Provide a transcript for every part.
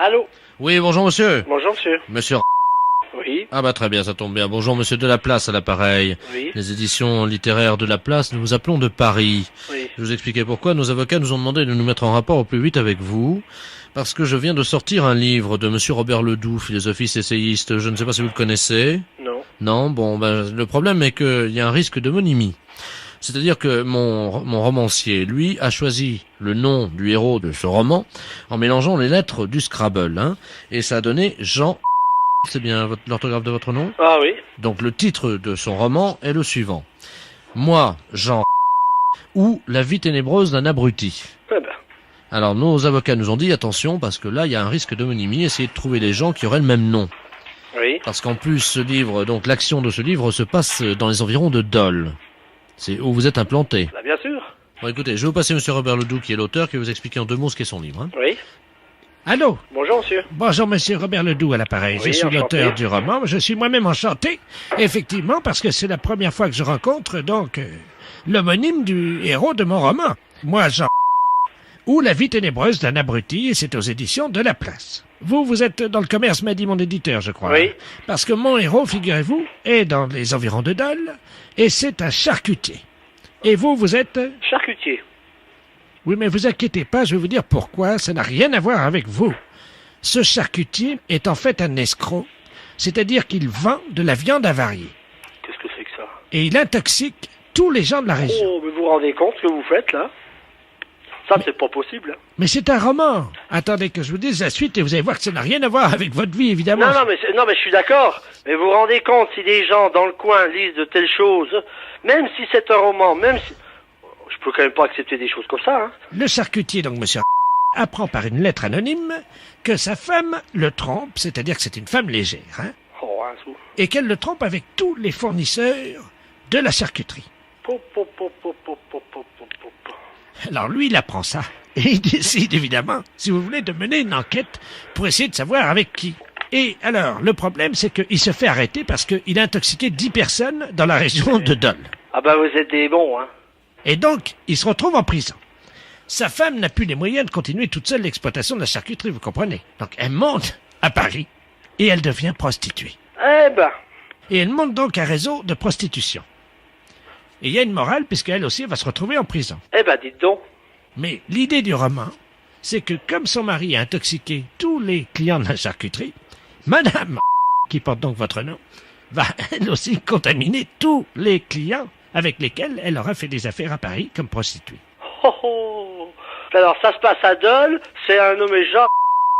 Allô? Oui, bonjour monsieur. Bonjour, monsieur. Monsieur. Oui, Ah bah très bien, ça tombe bien. Bonjour monsieur de la Place à l'appareil. oui, Les éditions littéraires de la Place, nous vous appelons de Paris. oui. Je vous expliquer pourquoi. Nos avocats nous ont demandé de nous mettre en rapport au plus vite avec vous, parce que je viens de sortir un livre de monsieur Robert Ledoux, philosophiste essayiste. Je ne sais pas si vous le connaissez. Non. Non, bon, ben, le problème est qu'il y a un risque d'homonymie. C'est-à-dire que mon romancier, lui, a choisi le nom du héros de ce roman en mélangeant les lettres du Scrabble, hein, et ça a donné Jean. C'est bien l'orthographe de votre nom? Ah oui. Donc le titre de son roman est le suivant. Moi, Jean, ou La vie ténébreuse d'un abruti. Eh ben, Alors nos avocats nous ont dit attention parce que là il y a un risque d'homonymie, essayez de trouver des gens qui auraient le même nom. oui. Parce qu'en plus ce livre, donc l'action de ce livre se passe dans les environs de Dole. C'est où vous êtes implanté. Bah, bien sûr. Bon écoutez, je vais vous passer monsieur Robert Ledoux qui est l'auteur, qui va vous expliquer en deux mots ce qu'est son livre. Hein. Oui. Allô? Bonjour, monsieur. Bonjour, monsieur Robert Ledoux à l'appareil. Oui, je suis enchanté. l'auteur du roman. Je suis moi-même enchanté, effectivement, parce que c'est la première fois que je rencontre, donc, l'homonyme du héros de mon roman. Moi, Jean, ou La vie ténébreuse d'un abruti, et c'est aux éditions de La Place. Vous êtes dans le commerce, m'a dit mon éditeur, je crois. Oui. Parce que mon héros, figurez-vous, est dans les environs de Dole, et c'est un charcutier. Et vous êtes... Charcutier. Oui, mais vous inquiétez pas, je vais vous dire pourquoi, ça n'a rien à voir avec vous. Ce charcutier est en fait un escroc, c'est-à-dire qu'il vend de la viande avariée. Qu'est-ce que c'est que ça? Et il intoxique tous les gens de la région. Oh, mais vous vous rendez compte ce que vous faites, là? Ça, c'est pas possible. Hein. Mais c'est un roman. Attendez que je vous dise la suite et vous allez voir que ça n'a rien à voir avec votre vie, évidemment. Non, mais je suis d'accord. Mais vous vous rendez compte si des gens dans le coin lisent de telles choses, même si c'est un roman, même si... Je peux quand même pas accepter des choses comme ça, hein. Le charcutier, donc monsieur apprend par une lettre anonyme que sa femme le trompe, c'est-à-dire que c'est une femme légère, hein, Oh, hein, sous. et qu'elle le trompe avec tous les fournisseurs de la charcuterie. Po, po, po, po, po, po, po, po, po, po. Alors lui, il apprend ça. Et il décide, évidemment, si vous voulez, de mener une enquête pour essayer de savoir avec qui. Et alors, le problème, c'est qu'il se fait arrêter parce qu'il a intoxiqué 10 personnes dans la région de Dole. Ah bah vous êtes des bons, hein. Et donc, il se retrouve en prison. Sa femme n'a plus les moyens de continuer toute seule l'exploitation de la charcuterie, vous comprenez. Donc, elle monte à Paris et elle devient prostituée. Eh ben, Et elle monte donc un réseau de prostitution. Et il y a une morale puisqu'elle aussi va se retrouver en prison. dites donc. Mais l'idée du roman, c'est que comme son mari a intoxiqué tous les clients de la charcuterie, Madame, qui porte donc votre nom, va elle aussi contaminer tous les clients avec lesquels elle aura fait des affaires à Paris comme prostituée. Oh, oh. Alors ça se passe à Dole, c'est un nommé Jean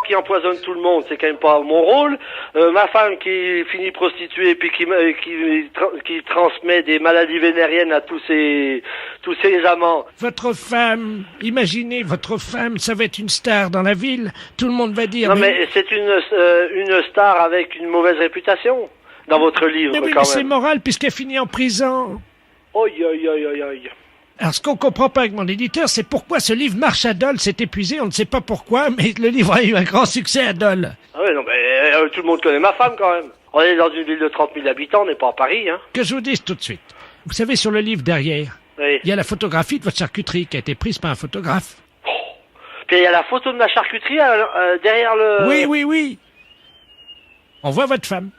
qui empoisonne tout le monde, c'est quand même pas mon rôle. Ma femme qui finit prostituée puis qui transmet des maladies vénériennes à tous ses amants. Votre femme, imaginez, votre femme, ça va être une star dans la ville. Tout le monde va dire... Non mais c'est une star avec une mauvaise réputation dans votre livre mais oui, quand mais c'est même. moral puisqu'elle finit en prison. Oi, oi, oi, oi, oi. Alors, ce qu'on comprend pas avec mon éditeur, c'est pourquoi ce livre marche à Dole, c'est épuisé, on ne sait pas pourquoi, mais le livre a eu un grand succès à Dole. Ah ouais, non mais tout le monde connaît ma femme quand même. On est dans une ville de 30 000 habitants, on n'est pas à Paris, hein. Que je vous dise tout de suite. Vous savez, sur le livre derrière, Oui. il y a la photographie de votre charcuterie qui a été prise par un photographe. Puis il y a la photo de ma charcuterie derrière le... Oui, oui, oui. On voit votre femme.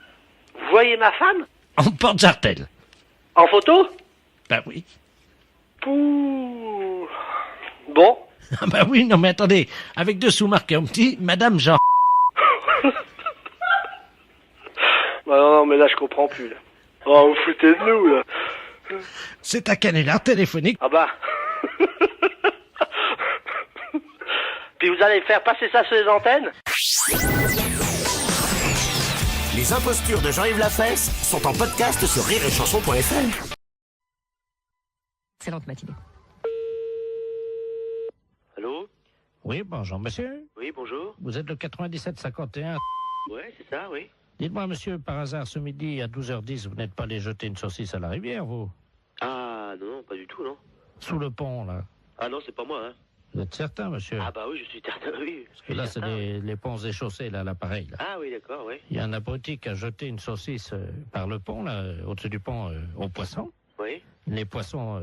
Vous voyez ma femme? En porte-jartel. En photo? Ben oui. Pouh. Bon. Ah ben oui, non mais attendez, avec dessous marqué en petit, Madame Jean. Bah non, mais là je comprends plus, là. Oh, vous foutez de nous, là. C'est un canular téléphonique. Ah bah. Puis vous allez faire passer ça sur les antennes? Les impostures de Jean-Yves Lafesse sont en podcast sur rireetchanson.fr. Excellente matinée. Allô? Oui, bonjour monsieur. Oui, bonjour. Vous êtes le 9751. Ouais, c'est ça, oui. Dites-moi monsieur, par hasard ce midi à 12h10, vous n'êtes pas allé jeter une saucisse à la rivière, vous? Ah, non, pas du tout, non. Sous le pont, là. Ah non, c'est pas moi, hein. Vous êtes certain, monsieur? Ah bah oui, je suis certain, oui. Parce que là, c'est les ponts et chaussées, là, l'appareil, là. Ah oui, d'accord, oui. Il y a un abruti qui a jeté une saucisse par le pont, là, au-dessus du pont, aux poissons. Oui. Les poissons,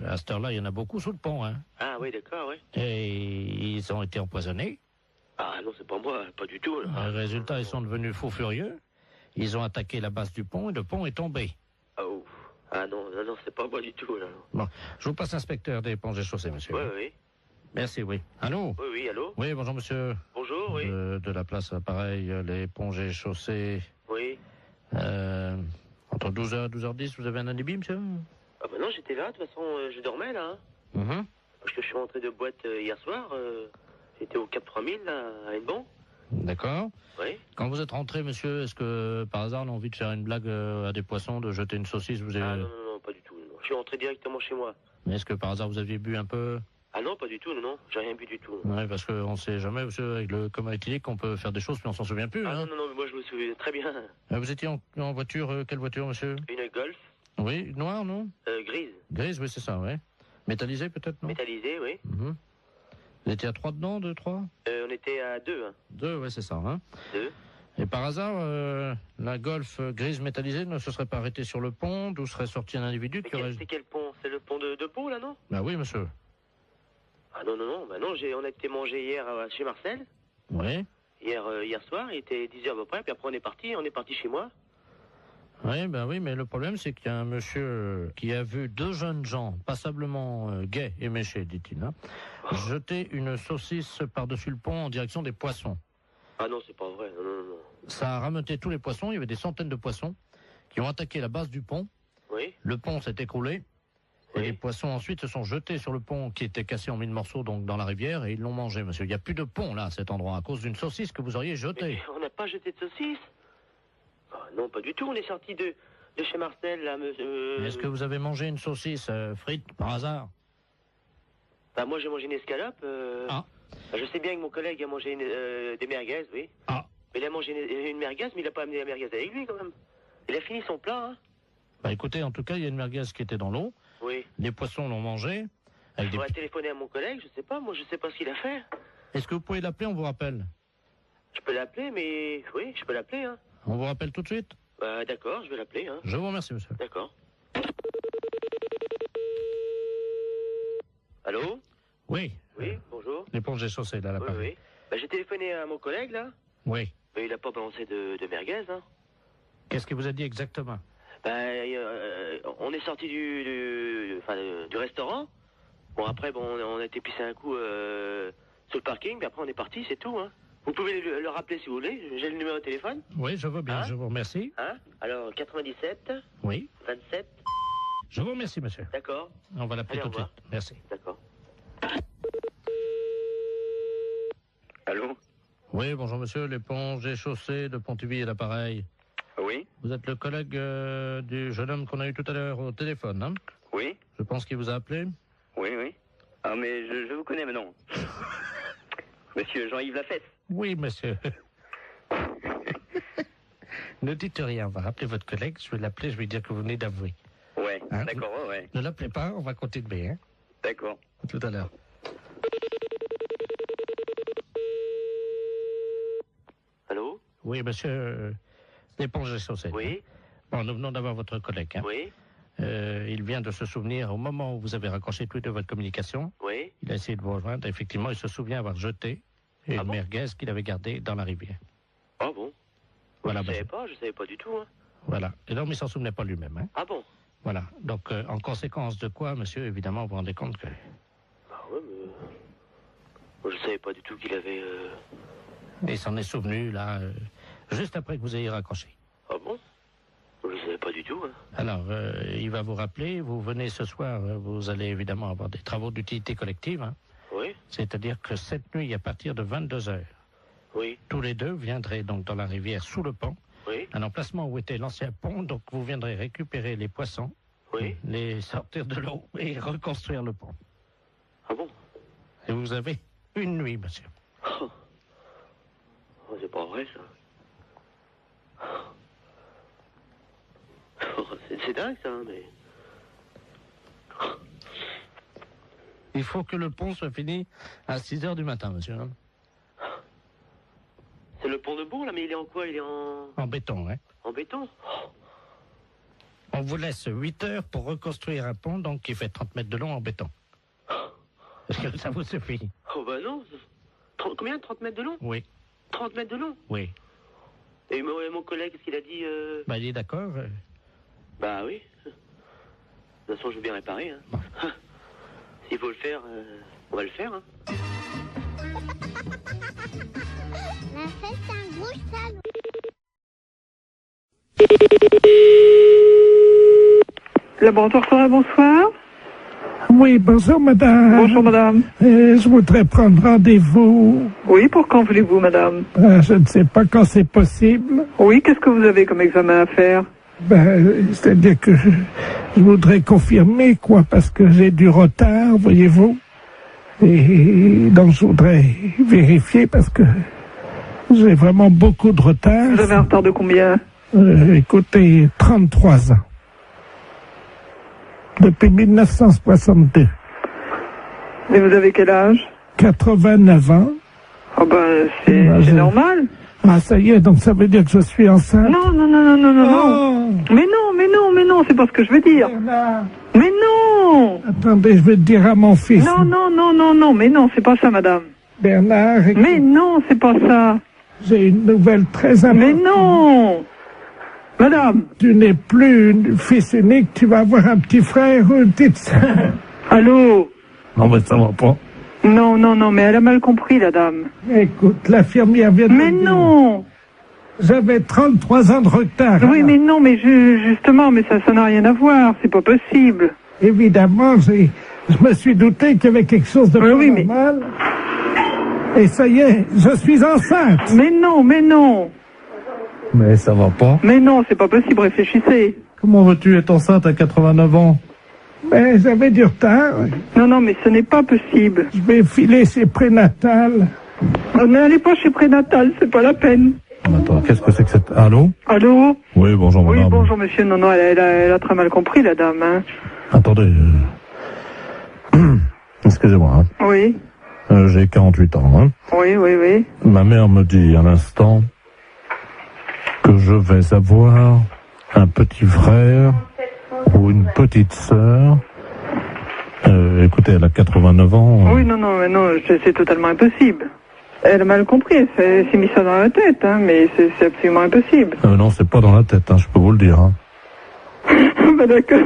à cette heure-là, il y en a beaucoup sous le pont, hein. Ah oui, d'accord, oui. Et ils ont été empoisonnés. Ah non, c'est pas moi, pas du tout. Là. Résultat, ils sont devenus fous furieux. Ils ont attaqué la base du pont et le pont est tombé. Oh. Ah non, c'est pas moi du tout. Là. Bon, je vous passe l'inspecteur des ponts et chaussées, monsieur. Oui. Merci, oui. Allô? Oui, allô? Oui, bonjour, monsieur. Bonjour, oui. De la place, pareil, les ponts et chaussées. Oui. Entre 12h et 12h10, vous avez un alibi, monsieur? Ah bah non, j'étais là, de toute façon, je dormais, là. Parce que je suis rentré de boîte hier soir. J'étais au Cap 3000, là, à Hennebon. D'accord. Oui. Quand vous êtes rentré, monsieur, est-ce que, par hasard, on a envie de faire une blague à des poissons, de jeter une saucisse, vous avez... Ah non, pas du tout. Non. Je suis rentré directement chez moi. Mais est-ce que, par hasard, vous aviez bu un peu? Ah non, pas du tout, non. J'ai rien bu du tout. Ouais, parce qu'on sait jamais, monsieur, avec le coma éthylique, on peut faire des choses, puis on s'en souvient plus, Ah hein. non, mais moi, je me souviens très bien. Vous étiez en voiture, quelle voiture, monsieur? Une Golf. Oui, noire, non? Grise. Grise, oui, c'est ça, ouais. Métallisée, peut-être, non? Métallisée, oui. Vous étiez à 3 dedans, 2, 3? On était à 2, hein. 2, ouais, c'est ça, hein. 2. Et par hasard, la Golf grise métallisée ne se serait pas arrêtée sur le pont, d'où serait sorti un individu qui aurait... C'est quel pont? C'est le pont de Pau, là, non? Bah oui, monsieur. Ah non, bah non, on a été manger hier chez Marcel. Oui. Hier soir, il était 10h à peu près, puis après on est parti chez moi. Oui, ben oui, mais le problème c'est qu'il y a un monsieur qui a vu 2 jeunes gens, passablement gais et méchés, dit-il, hein, jeter une saucisse par-dessus le pont en direction des poissons. Ah non, c'est pas vrai, non. Ça a rameuté tous les poissons, il y avait des centaines de poissons qui ont attaqué la base du pont. Oui. Le pont s'est écroulé. Et les poissons ensuite se sont jetés sur le pont qui était cassé en 1000 morceaux donc dans la rivière et ils l'ont mangé, monsieur. Il n'y a plus de pont là à cet endroit à cause d'une saucisse que vous auriez jetée. Mais on n'a pas jeté de saucisse. Ah, non, pas du tout. On est sorti de chez Marcel là, monsieur. Est-ce que vous avez mangé une saucisse frite par hasard? Bah moi j'ai mangé une escalope. Ah. Je sais bien que mon collègue a mangé des merguez, oui. Ah. Mais il a mangé une merguez, mais il n'a pas amené la merguez avec lui quand même. Il a fini son plat, hein. Bah écoutez, en tout cas, il y a une merguez qui était dans l'eau. Oui. Les poissons l'ont mangé. Il faudrait téléphoner à mon collègue, je sais pas, moi je sais pas ce qu'il a fait. Est-ce que vous pouvez l'appeler, on vous rappelle? Je peux l'appeler, mais... Oui, je peux l'appeler, hein. On vous rappelle tout de suite? Bah d'accord, je vais l'appeler, hein. Je vous remercie, monsieur. D'accord. Allô? Oui. Oui, bonjour. L'éponge est chaussée, là, là-bas. Oui. Bah j'ai téléphoné à mon collègue, là. Oui. Mais il a pas balancé de merguez, hein. Qu'est-ce qu'il vous a dit exactement? On est sorti du restaurant. Bon, après, on a été pisser un coup sur le parking, puis après on est parti, c'est tout, hein. Vous pouvez le rappeler si vous voulez, j'ai le numéro de téléphone. Oui, je veux bien, je vous remercie. Hein? Alors, 97, Oui. 27, Je vous remercie, monsieur. d'accord. On va l'appeler Allez, tout de au revoir. suite. Merci. D'accord. Allô? Oui, bonjour, monsieur. L'éponge est chaussée de Pontivy et l'appareil. Oui? Vous êtes le collègue du jeune homme qu'on a eu tout à l'heure au téléphone, hein? Oui? Je pense qu'il vous a appelé. Oui. Ah, mais je vous connais maintenant. Monsieur Jean-Yves Lafesse. Oui, monsieur. Ne dites rien, on va rappeler votre collègue, je vais l'appeler, je vais lui dire que vous venez d'avouer. Ouais, Hein? d'accord, ouais. Ne l'appelez pas, on va continuer, hein? D'accord. À tout à l'heure. Allô? Oui, monsieur, l'éponge est chaussée. Oui? Bon, nous venons d'avoir votre collègue, hein? Oui? Il vient de se souvenir, au moment où vous avez raccroché tous de votre communication, Oui? il a essayé de vous rejoindre, effectivement, il se souvient avoir jeté une bon merguez qu'il avait gardée dans la rivière. Ah bon? Voilà, je monsieur. savais pas du tout, hein. Voilà. Et donc, il s'en souvenait pas lui-même, hein? Ah bon? Voilà. Donc, en conséquence de quoi, monsieur, évidemment, vous vous rendez compte que... Ah ouais, mais... Moi, je savais pas du tout qu'il avait... Il s'en est souvenu, là, juste après que vous ayez raccroché. Ah bon? Moi, je savais pas du tout, hein. Alors, il va vous rappeler, vous venez ce soir, vous allez évidemment avoir des travaux d'utilité collective, hein? Oui? C'est-à-dire que cette nuit, à partir de 22h, Oui? tous les deux viendraient donc dans la rivière sous le pont, Oui? un emplacement où était l'ancien pont, donc vous viendrez récupérer les poissons, Oui? les sortir de l'eau et reconstruire le pont. Ah bon? Et vous avez une nuit, monsieur. Oh, c'est pas vrai, ça. Oh, c'est dingue, ça, mais... Il faut que le pont soit fini à 6h du matin, monsieur. Hein? C'est le pont de Bourg, là, mais il est en quoi? Il est En béton, hein. en béton? Oh. On vous laisse 8 heures pour reconstruire un pont, donc qui fait 30 mètres de long en béton. Est-ce que ça vous suffit? Oh bah non, Combien? 30 mètres de long? Oui. 30 mètres de long? Oui. Et mon collègue, qu'est-ce qu'il a dit? Bah, il est d'accord. Bah oui. De toute façon, je veux bien réparer. Hein. S'il faut le faire, on va le faire. Hein. La fête, c'est un gros salon. Laboratoire Forêt, bonsoir. Oui, bonjour madame. Bonjour madame. Je voudrais prendre rendez-vous. Oui, pour quand voulez-vous madame? Je ne sais pas quand c'est possible. Oui, qu'est-ce que vous avez comme examen à faire? C'est-à-dire que je voudrais confirmer, quoi, parce que j'ai du retard, voyez-vous. Et donc je voudrais vérifier parce que j'ai vraiment beaucoup de retard. Vous avez un retard de combien? Écoutez, 33 ans. Depuis 1962. Et vous avez quel âge? 89 ans. Oh ben, c'est normal. Ah, ça y est, donc ça veut dire que je suis enceinte? Non. Mais non, c'est pas ce que je veux dire. Bernard. Mais non! Attendez, je vais te dire à mon fils. Non, mais non, c'est pas ça, madame. Bernard, écoute, Mais non, c'est pas ça. j'ai une nouvelle très importante. Mais non! Madame! Tu n'es plus fils unique, tu vas avoir un petit frère ou une petite sœur. Allô? Non, mais ça va pas. Non, mais elle a mal compris, la dame. Écoute, l'infirmière vient de Mais me dire. non! J'avais 33 ans de retard. Oui, mais non, mais justement, mais ça n'a rien à voir, c'est pas possible. Évidemment, je me suis douté qu'il y avait quelque chose de Oui, mais- normal. Et ça y est, je suis enceinte. Mais non. Mais ça va pas. Mais non, c'est pas possible, réfléchissez. Comment veux-tu être enceinte à 89 ans? Mais j'avais du retard. Non, mais ce n'est pas possible. Je vais filer chez prénatal. N'allez pas chez prénatal, c'est pas la peine. Attends, qu'est-ce que c'est que cette... Allô? Allô? Oui, bonjour Oui, madame. bonjour monsieur. Non, elle a très mal compris, la dame. Hein. Attendez. Excusez-moi. Hein. Oui, J'ai 48 ans. Hein. oui. Ma mère me dit à l'instant que je vais avoir un petit frère ou une petite sœur. Écoutez, elle a 89 ans. Oui, non, c'est totalement impossible. Elle a mal compris, elle s'est mis ça dans la tête, hein, mais c'est absolument impossible. Non, c'est pas dans la tête, hein, je peux vous le dire. Hein. Bah d'accord.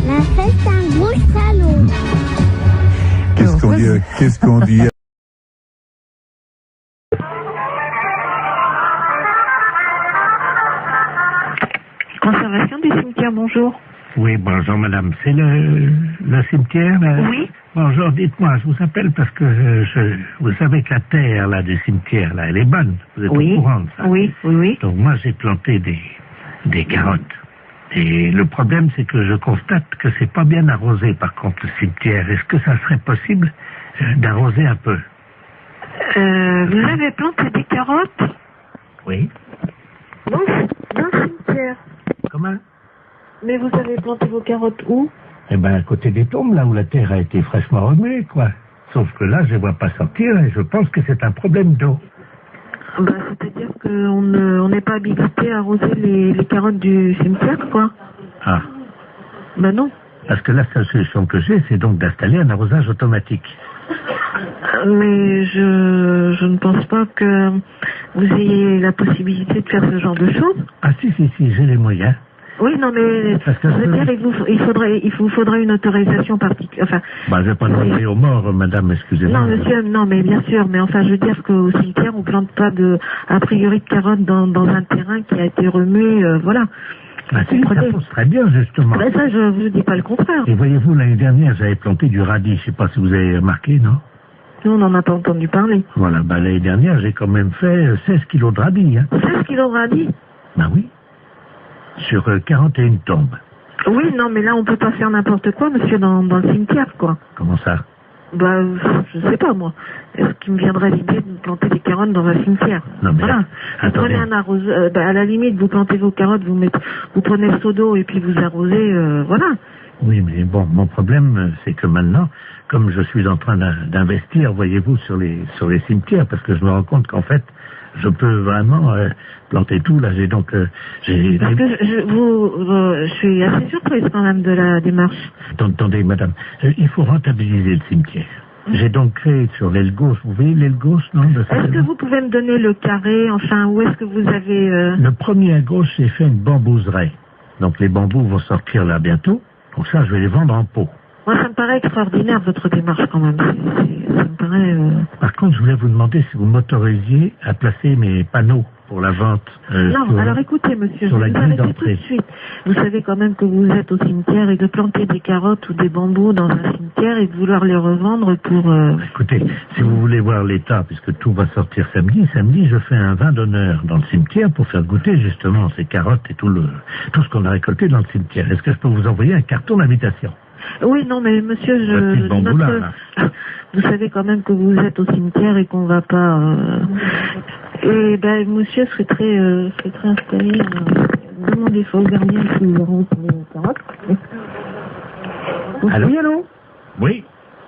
La fête, c'est un gros salon. Qu'est-ce qu'on dit Conservation du cimetière, bonjour. Oui, bonjour madame. C'est le cimetière là? Oui. Bonjour, dites-moi, je vous appelle parce que vous savez que la terre là du cimetière là, elle est bonne. Vous êtes au courant de ça? Oui. Donc moi j'ai planté des carottes. Et le problème c'est que je constate que c'est pas bien arrosé par contre le cimetière. Est-ce que ça serait possible d'arroser un peu? Vous avez planté des carottes Oui. dans le cimetière. Comment? Mais vous avez planté vos carottes où? Eh ben à côté des tombes, là où la terre a été fraîchement remuée, quoi. Sauf que là, je ne vois pas sortir et je pense que c'est un problème d'eau. C'est-à-dire qu'on n'est pas habilité à arroser les carottes du cimetière, quoi. Ah. Non. Parce que la seule solution que j'ai, c'est donc d'installer un arrosage automatique. Mais je ne pense pas que vous ayez la possibilité de faire ce genre de choses. Ah si, j'ai les moyens. Oui, non, mais Parce que je veux dire, il vous faudrait une autorisation particulière. Enfin, je vais pas demander aux morts, madame, excusez-moi. non, monsieur, non, mais bien sûr, mais enfin, je veux dire qu'au cimetière, on plante pas a priori de carottes dans un terrain qui a été remué, voilà. Ah si, ça pousse très bien, justement. Ben ça, je vous dis pas le contraire. Et voyez-vous, l'année dernière, j'avais planté du radis, je sais pas si vous avez remarqué, non? Nous, on n'en a pas entendu parler. Voilà, l'année dernière, j'ai quand même fait 16 kilos de radis, hein. 16 kilos de radis? Ben oui. Sur 41 tombes. Oui, non, mais là, on peut pas faire n'importe quoi, monsieur, dans le cimetière, quoi. Comment ça? Je sais pas, moi. Est-ce qu'il me viendrait l'idée de planter des carottes dans un cimetière? Non, mais voilà. Vous attendez. prenez un arroseur, à la limite, vous plantez vos carottes, vous prenez le seau d'eau et puis vous arrosez, voilà. Oui, mais bon, mon problème, c'est que maintenant, comme je suis en train d'investir, voyez-vous, sur les cimetières, parce que je me rends compte qu'en fait, je peux vraiment planter tout. Là, j'ai donc... j'ai... Parce que je suis assez surprise quand même de la démarche. Attendez, madame, il faut rentabiliser le cimetière. J'ai donc créé sur l'aile gauche, vous voyez l'aile gauche, non? Est-ce que vous pouvez me donner le carré, enfin, où est-ce que vous avez... Le premier à gauche, j'ai fait une bambouseraie. Donc les bambous vont sortir là bientôt. Donc ça, je vais les vendre en pot. Moi, ça me paraît extraordinaire, votre démarche, quand même. Ça me paraît... Par contre, je voulais vous demander si vous m'autorisiez à placer mes panneaux pour la vente. Non, alors écoutez, monsieur, je vais vous arrêter tout de suite. Vous savez quand même que vous êtes au cimetière et de planter des carottes ou des bambous dans un cimetière et de vouloir les revendre pour... Écoutez, si vous voulez voir l'état, puisque tout va sortir samedi, je fais un vin d'honneur dans le cimetière pour faire goûter justement ces carottes et tout ce qu'on a récolté dans le cimetière. Est-ce que je peux vous envoyer un carton d'invitation? Oui, non, mais monsieur, vous savez quand même que vous êtes au cimetière et qu'on va pas... Et ben, monsieur serait très installé. Demandez au gardien s'il leur rentre les carottes. Allô? Oui, allô? Oui.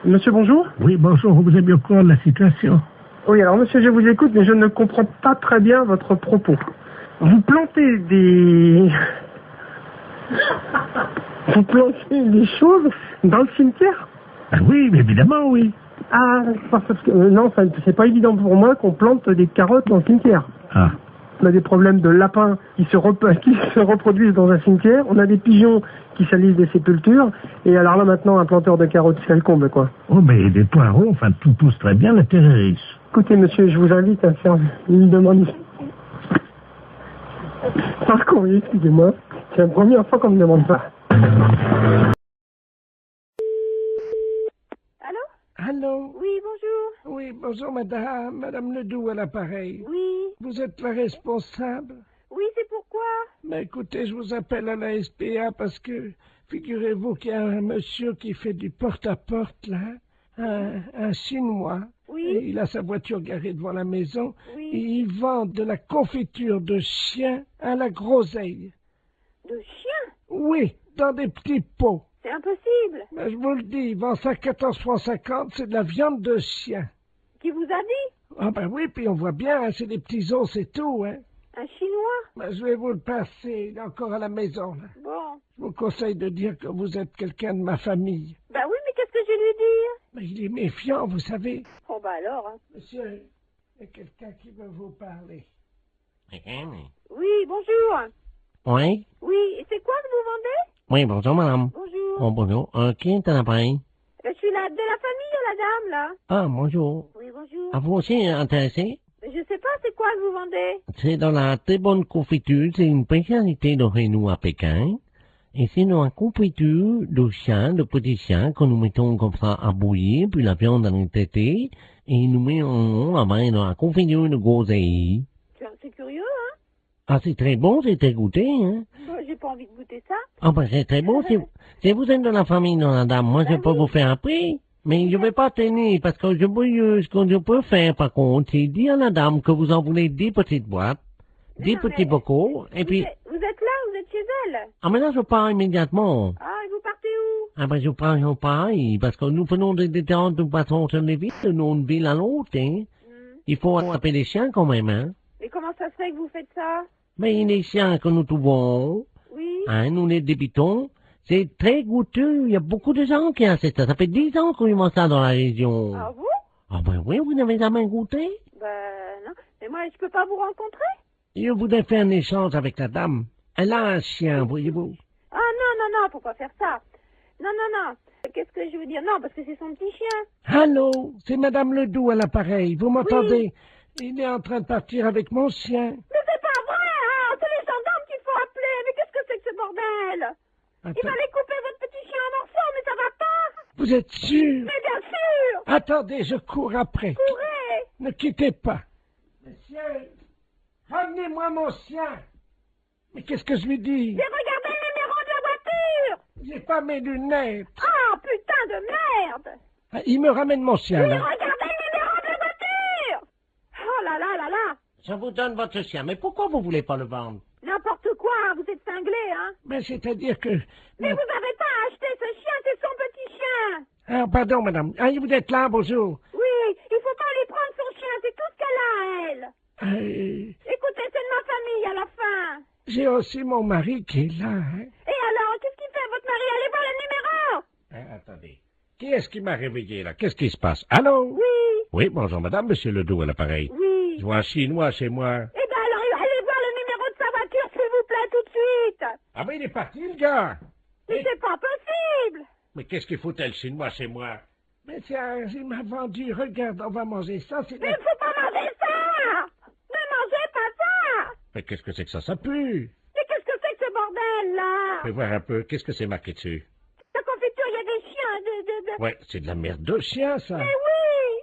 Monsieur, bonjour? Oui, bonjour, vous êtes bien au courant de la situation? Oui, alors monsieur, je vous écoute, mais je ne comprends pas très bien votre propos. Vous plantez des... Vous plantez des choses dans le cimetière? Ah oui, mais évidemment, oui. Ah, parce que non, c'est pas évident pour moi qu'on plante des carottes dans le cimetière. Ah. On a des problèmes de lapins qui se reproduisent dans un cimetière. On a des pigeons qui salissent des sépultures. Et alors là, maintenant, un planteur de carottes, c'est le comble, quoi. Oh, mais des poireaux, enfin, tout pousse très bien, la terre est riche. Écoutez, monsieur, je vous invite à faire une demande. Par courrier, excusez-moi. C'est la première fois qu'on me demande ça. Allô? Allô? Oui, bonjour. Oui, bonjour madame, madame Ledoux à l'appareil. Oui. Vous êtes la responsable? Oui, c'est pourquoi? Mais écoutez, je vous appelle à la SPA parce que, figurez-vous qu'il y a un monsieur qui fait du porte-à-porte, là, un Chinois. Oui. Et il a sa voiture garée devant la maison. Oui. Et il vend de la confiture de chien à la groseille. De chien? Oui, dans des petits pots. C'est impossible. Mais je vous le dis, il vend ça 14,50 francs, c'est de la viande de chien. Qui vous a dit? Ah ben oui, puis on voit bien, hein, c'est des petits os, c'est tout, hein. Un Chinois? Ben, je vais vous le passer, il est encore à la maison, là. Bon. Je vous conseille de dire que vous êtes quelqu'un de ma famille. Ben oui, mais qu'est-ce que je vais lui dire? Ben, il est méfiant, vous savez. Oh ben alors, hein. Monsieur, il y a quelqu'un qui veut vous parler. Oui, bonjour. Oui? Oui, et c'est quoi que vous vendez? Oui, bonjour, madame. Bonjour. Oh, bonjour. Qui est à l'appareil? Je suis de la famille, la dame, là. Ah, bonjour. Oui, bonjour. À vous aussi intéressé? Je sais pas, c'est quoi que vous vendez? C'est dans la très bonne confiture. C'est une spécialité de Rénou à Pékin. Et c'est dans la confiture de chien, de petits chiens, que nous mettons comme ça à bouillir, puis la viande dans les tétés, et nous mettons la main dans la confiture de groseille. C'est curieux, hein? Ah, c'est très bon, c'est très goûté, hein? Bon, j'ai pas envie de goûter ça. Ah, ben, c'est très bon. Si vous êtes de la famille, non, madame, moi, je peux vous faire un prix. Mais je vais pas tenir, parce que ce que je peux faire, par contre, c'est dire à la dame que vous en voulez 10 petites boîtes, 10 petits bocaux, et puis... Vous êtes là, vous êtes chez elle? Ah, mais là, je pars immédiatement. Ah, et vous partez où? Ah, ben, je prends pareil, parce que nous venons des différentes façons sur les villes, de une ville à l'autre, hein. Il faut appeler les chiens, quand même, hein. Mais comment ça se fait que vous faites ça? Mais les chiens que nous trouvons, oui. Hein, nous les débitons, c'est très goûteux. Il y a beaucoup de gens qui achètent ça. Ça fait 10 ans qu'on mange ça dans la région. Ah vous? Ah ben oui, vous n'avez jamais goûté? Ben non. Mais moi, je peux pas vous rencontrer? Je voudrais faire un échange avec la dame. Elle a un chien, voyez-vous. Ah non, faut pas faire ça. Non. Qu'est-ce que je veux dire? Non, parce que c'est son petit chien. Allô, c'est Madame Ledoux à l'appareil. Vous m'entendez? Oui. Il est en train de partir avec mon chien. Mais c'est pas vrai, hein! C'est les gendarmes qu'il faut appeler. Mais qu'est-ce que c'est que ce bordel? Attends. Il va aller couper votre petit chien en morceaux, mais ça va pas! Vous êtes sûr? Mais bien sûr! Attendez, je cours après. Courez! Ne quittez pas. Monsieur, ramenez-moi mon chien. Mais qu'est-ce que je lui dis? J'ai regardé le numéro de la voiture! J'ai pas mes lunettes. Ah, putain de merde! Ah, il me ramène mon chien, J'ai là. regardé le numéro de la voiture! Oh là là là là! Je vous donne votre chien, mais pourquoi vous voulez pas le vendre? N'importe quoi, vous êtes cinglé, hein? Mais c'est-à-dire que... Mais vous n'avez pas acheté ce chien, c'est son petit chien! Ah, pardon, madame. Ah, vous êtes là, bonjour. Oui, il faut pas lui prendre son chien, c'est tout ce qu'elle a, elle! Écoutez, c'est de ma famille à la fin. J'ai aussi mon mari qui est là, hein. Et alors, qu'est-ce qu'il fait, votre mari? Allez voir le numéro. Attendez. Qui est-ce qui m'a réveillé, là? Qu'est-ce qui se passe? Allô? Oui. Oui, bonjour, madame, monsieur Ledoux à l'appareil. Oui. Je vois un Chinois chez moi. Eh ben alors, allez voir le numéro de sa voiture, s'il vous plaît, tout de suite. Ah ben, il est parti, le gars. Mais c'est pas possible. Mais qu'est-ce qu'il foutait, le Chinois, chez moi? Mais tiens, il m'a vendu. Regarde, on va manger ça. Mais il faut pas manger ça. Ne mangez pas ça. Mais qu'est-ce que c'est que ça pue. Mais qu'est-ce que c'est que ce bordel, là? Fais voir un peu, qu'est-ce que c'est marqué dessus? La confiture, il y a des chiens, Ouais, c'est de la merde de chien, ça. Mais oui.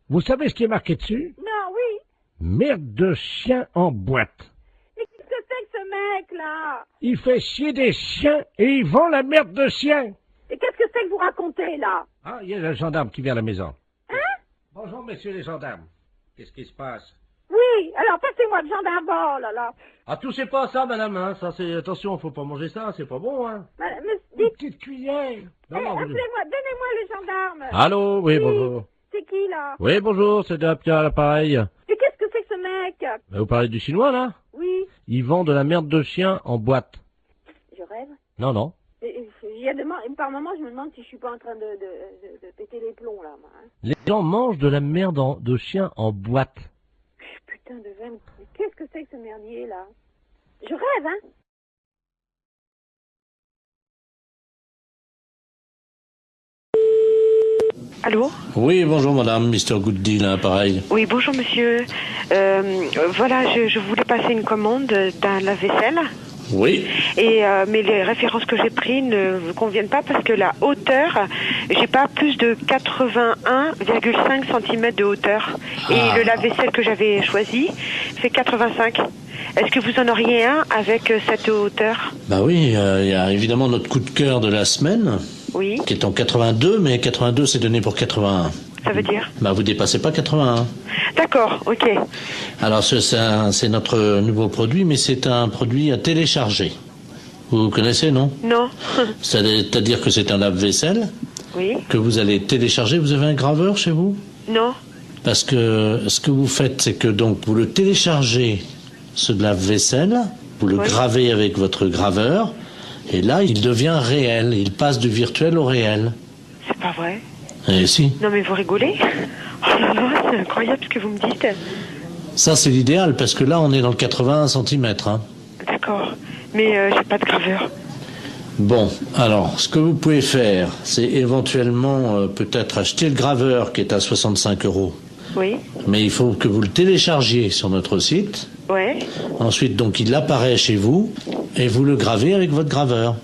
Vous savez ce qui est marqué dessus? Non, oui. Merde de chien en boîte. Mais qu'est-ce que c'est que ce mec-là? Il fait chier des chiens et il vend la merde de chien. Et qu'est-ce que c'est que vous racontez, là? Ah, il y a le gendarme qui vient à la maison. Hein? Bonjour, messieurs les gendarmes. Qu'est-ce qui se passe? Oui, alors passez-moi le gendarme, oh là là. Ah, touchez pas à ça, madame, hein. Ça, c'est, attention, faut pas manger ça, c'est pas bon, hein. Madame, Une petite cuillère. Non, non, appelez-moi, donnez-moi le gendarme. Allô, oui, bonjour. C'est qui, là? Oui, bonjour, c'est Dapia à l'appareil. Et qu'est-ce que c'est que ce mec? Vous parlez du chinois, là? Oui. Il vend de la merde de chien en boîte. Je rêve. Non, non. Il y a par moment, je me demande si je suis pas en train de péter les plombs, là, moi. Hein. Les gens mangent de la merde de chien en boîte. Putain de veine. Qu'est-ce que c'est que ce merdier, là? Je rêve, hein? Allô? Oui, bonjour madame, Mr. Good Deal, hein, pareil. Oui, bonjour monsieur. Voilà, je voulais passer une commande d'un lave-vaisselle. Oui. Et mais les références que j'ai prises ne vous conviennent pas parce que la hauteur, j'ai pas plus de 81,5 cm de hauteur. Et le lave-vaisselle que j'avais choisi fait 85. Est-ce que vous en auriez un avec cette hauteur? Bah oui, il y a évidemment notre coup de cœur de la semaine. Oui. Qui est en 82, mais 82 c'est donné pour 81. Ça veut dire? Bah vous dépassez pas 81. D'accord, ok. Alors c'est notre nouveau produit, mais c'est un produit à télécharger. Vous connaissez, non? Non. C'est-à-dire que c'est un lave-vaisselle. Oui. Que vous allez télécharger. Vous avez un graveur chez vous? Non. Parce que ce que vous faites, c'est que donc vous le téléchargez, ce lave-vaisselle, vous le gravez avec votre graveur, et là il devient réel. Il passe du virtuel au réel. C'est pas vrai? Eh si. Non mais vous rigolez? Oh là là, c'est incroyable ce que vous me dites. Ça c'est l'idéal, parce que là on est dans le 81 cm. Hein. D'accord. Mais j'ai pas de graveur. Bon, alors, ce que vous pouvez faire, c'est éventuellement peut-être acheter le graveur qui est à 65 €. Oui. Mais il faut que vous le téléchargiez sur notre site. Ouais. Ensuite, donc, il apparaît chez vous et vous le gravez avec votre graveur.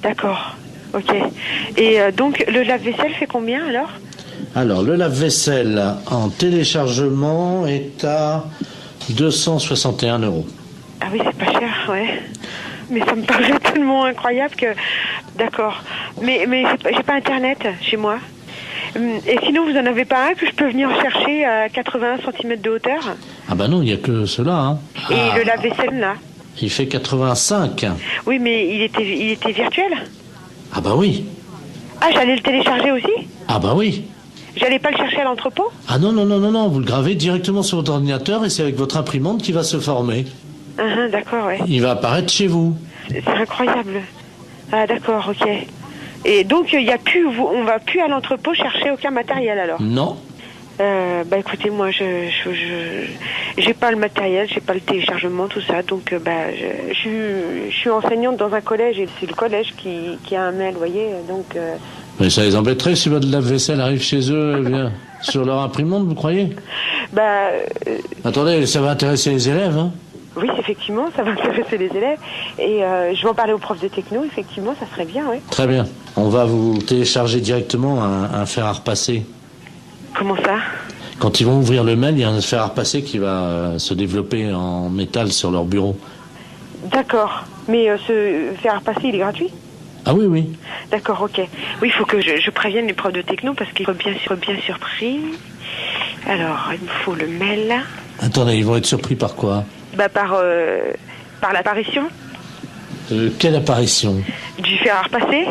D'accord. Ok. Et donc, le lave-vaisselle fait combien alors? Alors, le lave-vaisselle en téléchargement est à 261 €. Ah oui, c'est pas cher, ouais. Mais ça me paraît tellement incroyable que... D'accord. Mais j'ai pas Internet chez moi. Et sinon, vous en avez pas un que je peux venir chercher à 81 cm de hauteur? Ah bah non, il n'y a que cela. Hein. Et le lave-vaisselle, là? Il fait 85. Oui, mais il était virtuel? Ah bah oui. Ah, j'allais le télécharger aussi? Ah bah oui. J'allais pas le chercher à l'entrepôt? Ah non, non, non, non, non, vous le gravez directement sur votre ordinateur et c'est avec votre imprimante qui va se former. D'accord, ouais. Il va apparaître chez vous. C'est incroyable. Ah, d'accord, ok. Et donc, on va plus à l'entrepôt chercher aucun matériel, alors? Non. Bah, écoutez, moi, j'ai pas le matériel, j'ai pas le téléchargement, tout ça, donc, je suis enseignante dans un collège, et c'est le collège qui a un mail, vous voyez, donc... Mais ça les embêterait si votre lave-vaisselle arrive chez eux, eh bien, sur leur imprimante, vous croyez? Bah... Attendez, ça va intéresser les élèves, hein? Oui, effectivement, ça va intéresser les élèves. Et je vais en parler aux profs de techno, effectivement, ça serait bien, oui. Très bien. On va vous télécharger directement un fer à repasser. Comment ça? Quand ils vont ouvrir le mail, il y a un fer à repasser qui va se développer en métal sur leur bureau. D'accord. Mais ce fer à repasser, il est gratuit? Ah oui, oui. D'accord, ok. Oui, il faut que je prévienne les profs de techno parce qu'ils sont bien surpris. Alors, il me faut le mail. Attendez, ils vont être surpris par quoi? Bah, par l'apparition. Quelle apparition? Du fer à repasser.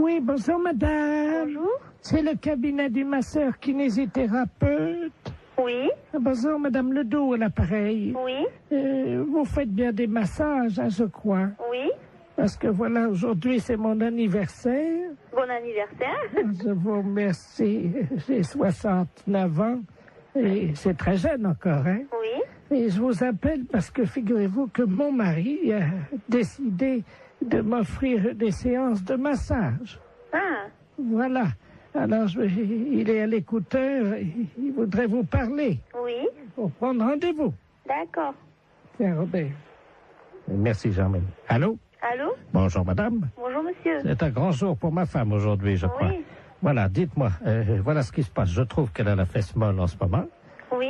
Oui, bonjour madame. Bonjour. C'est le cabinet du masseur kinésithérapeute. Oui. Bonjour madame Ledoux à l'appareil. Oui. Vous faites bien des massages, hein, je crois. Oui. Parce que voilà, aujourd'hui c'est mon anniversaire. Bon anniversaire. Je vous remercie. J'ai 69 ans et c'est très jeune encore, hein. Oui. Et je vous appelle parce que figurez-vous que mon mari a décidé de m'offrir des séances de massage. Ah. Voilà. Alors, il est à l'écouteur, il voudrait vous parler. Oui. Pour prendre rendez-vous. D'accord. Tiens, Robert. Merci, Germaine. Allô? Allô? Bonjour, madame. Bonjour, monsieur. C'est un grand jour pour ma femme aujourd'hui, je crois. Oui. Voilà, dites-moi, voilà ce qui se passe. Je trouve qu'elle a la fesse molle en ce moment. Oui.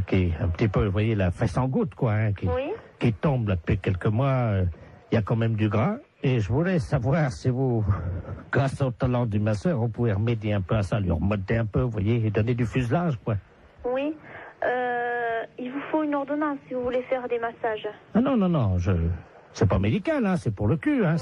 Qui est un petit peu, vous voyez, la fesse en goutte, quoi, hein, qui tombe là depuis quelques mois. Il y a quand même du gras. Et je voulais savoir si vous, grâce au talent du masseur, vous pouvez remédier un peu à ça, lui remonter un peu, vous voyez, et donner du fuselage, quoi. Oui. Il vous faut une ordonnance si vous voulez faire des massages. Ah non, c'est pas médical, hein, c'est pour le cul, hein,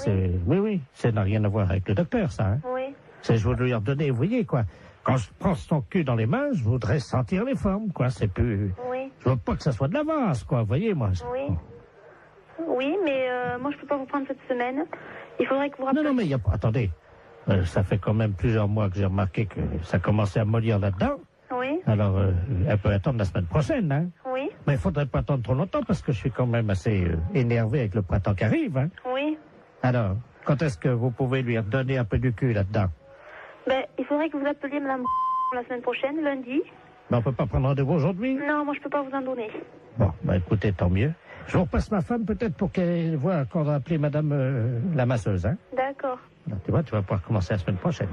oui, ça n'a rien à voir avec le docteur, ça, hein. Oui. C'est, je voudrais lui redonner, vous voyez, quoi. Quand je prends son cul dans les mains, je voudrais sentir les formes, quoi, c'est plus... Oui. Je veux pas que ça soit de l'avance, quoi, vous voyez, moi. Oui. Oui, mais moi, je peux pas vous prendre cette semaine. Il faudrait que vous rappeliez... Non, mais il n'y a pas... Attendez. Ça fait quand même plusieurs mois que j'ai remarqué que ça commençait à mollir là-dedans. Oui. Alors, elle peut attendre la semaine prochaine, hein. Oui. Mais il faudrait pas attendre trop longtemps parce que je suis quand même assez énervé avec le printemps qui arrive, hein. Oui. Alors, quand est-ce que vous pouvez lui redonner un peu du cul là-dedans? Ben, il faudrait que vous appeliez madame la semaine prochaine, lundi. Mais on peut pas prendre rendez-vous aujourd'hui? Non, moi, je peux pas vous en donner. Bon, bah écoutez, tant mieux. Je vous repasse ma femme peut-être pour qu'elle voit qu'on va appeler madame la masseuse, hein. D'accord. Alors, tu vois, tu vas pouvoir commencer la semaine prochaine.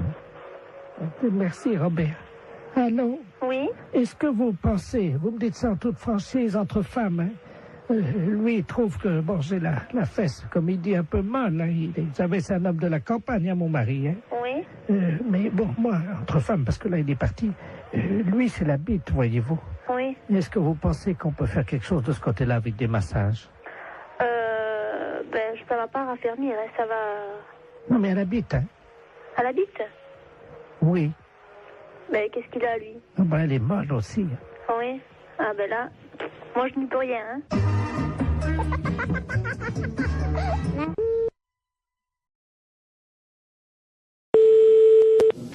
Hein? Merci, Robert. Allô? Oui? Est-ce que vous pensez, vous me dites ça en toute franchise entre femmes, hein? Lui, il trouve que, bon, j'ai la fesse, comme il dit, un peu molle, hein. Vous savez, c'est un homme de la campagne, hein, mon mari, hein. Oui? Mais bon, moi, entre femmes, parce que là, il est parti, lui, c'est la bite, voyez-vous. Oui. Est-ce que vous pensez qu'on peut faire quelque chose de ce côté-là avec des massages? Ben, ça va pas raffermir, hein, ça va... Non, mais elle habite, hein? Elle habite? Oui. Ben, qu'est-ce qu'il a, lui? Ah ben, elle est molle aussi. Oui. Ah, ben là, moi, je n'y peux rien, hein.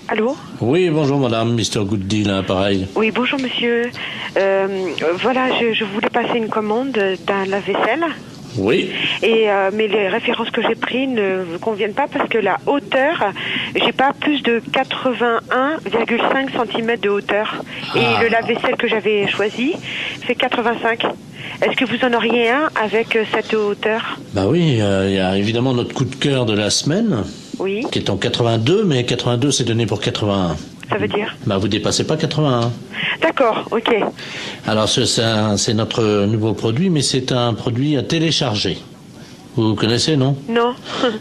Allô? Oui, bonjour madame, Mr. Good Deal, hein, pareil. Oui, bonjour monsieur. Voilà, je voulais passer une commande d'un lave-vaisselle. Oui. Et mais les références que j'ai prises ne vous conviennent pas parce que la hauteur, j'ai pas plus de 81,5 cm de hauteur. Et le lave-vaisselle que j'avais choisi fait 85. Est-ce que vous en auriez un avec cette hauteur? Bah oui, il y a évidemment notre coup de cœur de la semaine. Oui. Qui est en 82, mais 82 c'est donné pour 81. Ça veut dire? Bah vous dépassez pas 81. D'accord, ok. Alors c'est notre nouveau produit, mais c'est un produit à télécharger. Vous connaissez, non? Non.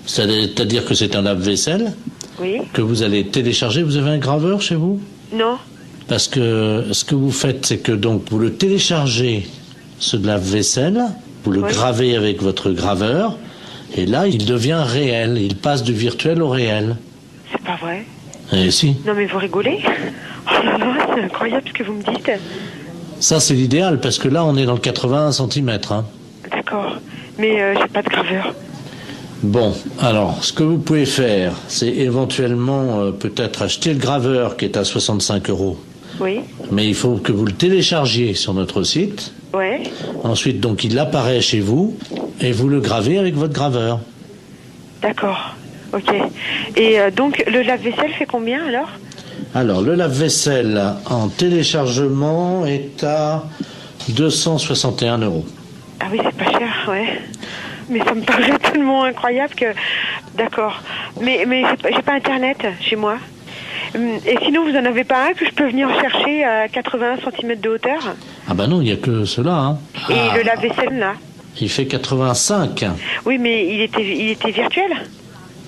C'est-à-dire que c'est un lave-vaisselle. Oui. Que vous allez télécharger. Vous avez un graveur chez vous? Non. Parce que ce que vous faites, c'est que donc vous le téléchargez, ce lave-vaisselle, vous le gravez avec votre graveur. Et là, il devient réel. Il passe du virtuel au réel. C'est pas vrai? Eh si. Non mais vous rigolez? Oh là là, c'est incroyable ce que vous me dites. Ça, c'est l'idéal, parce que là, on est dans le 81 cm. Hein. D'accord. Mais j'ai pas de graveur. Bon, alors, ce que vous pouvez faire, c'est éventuellement peut-être acheter le graveur qui est à 65 €. Oui. Mais il faut que vous le téléchargiez sur notre site. Ouais. Ensuite, donc, il apparaît chez vous et vous le gravez avec votre graveur. D'accord. Ok. Et donc, le lave-vaisselle fait combien alors? Alors, le lave-vaisselle en téléchargement est à 261 €. Ah oui, c'est pas cher, ouais. Mais ça me paraît tellement incroyable que... D'accord. Mais j'ai pas Internet chez moi. Et sinon, vous en avez pas un que je peux venir chercher à 81 cm de hauteur? Ah bah non, il n'y a que cela. Hein. Et le lave-vaisselle, là? Il fait 85. Oui, mais il était virtuel?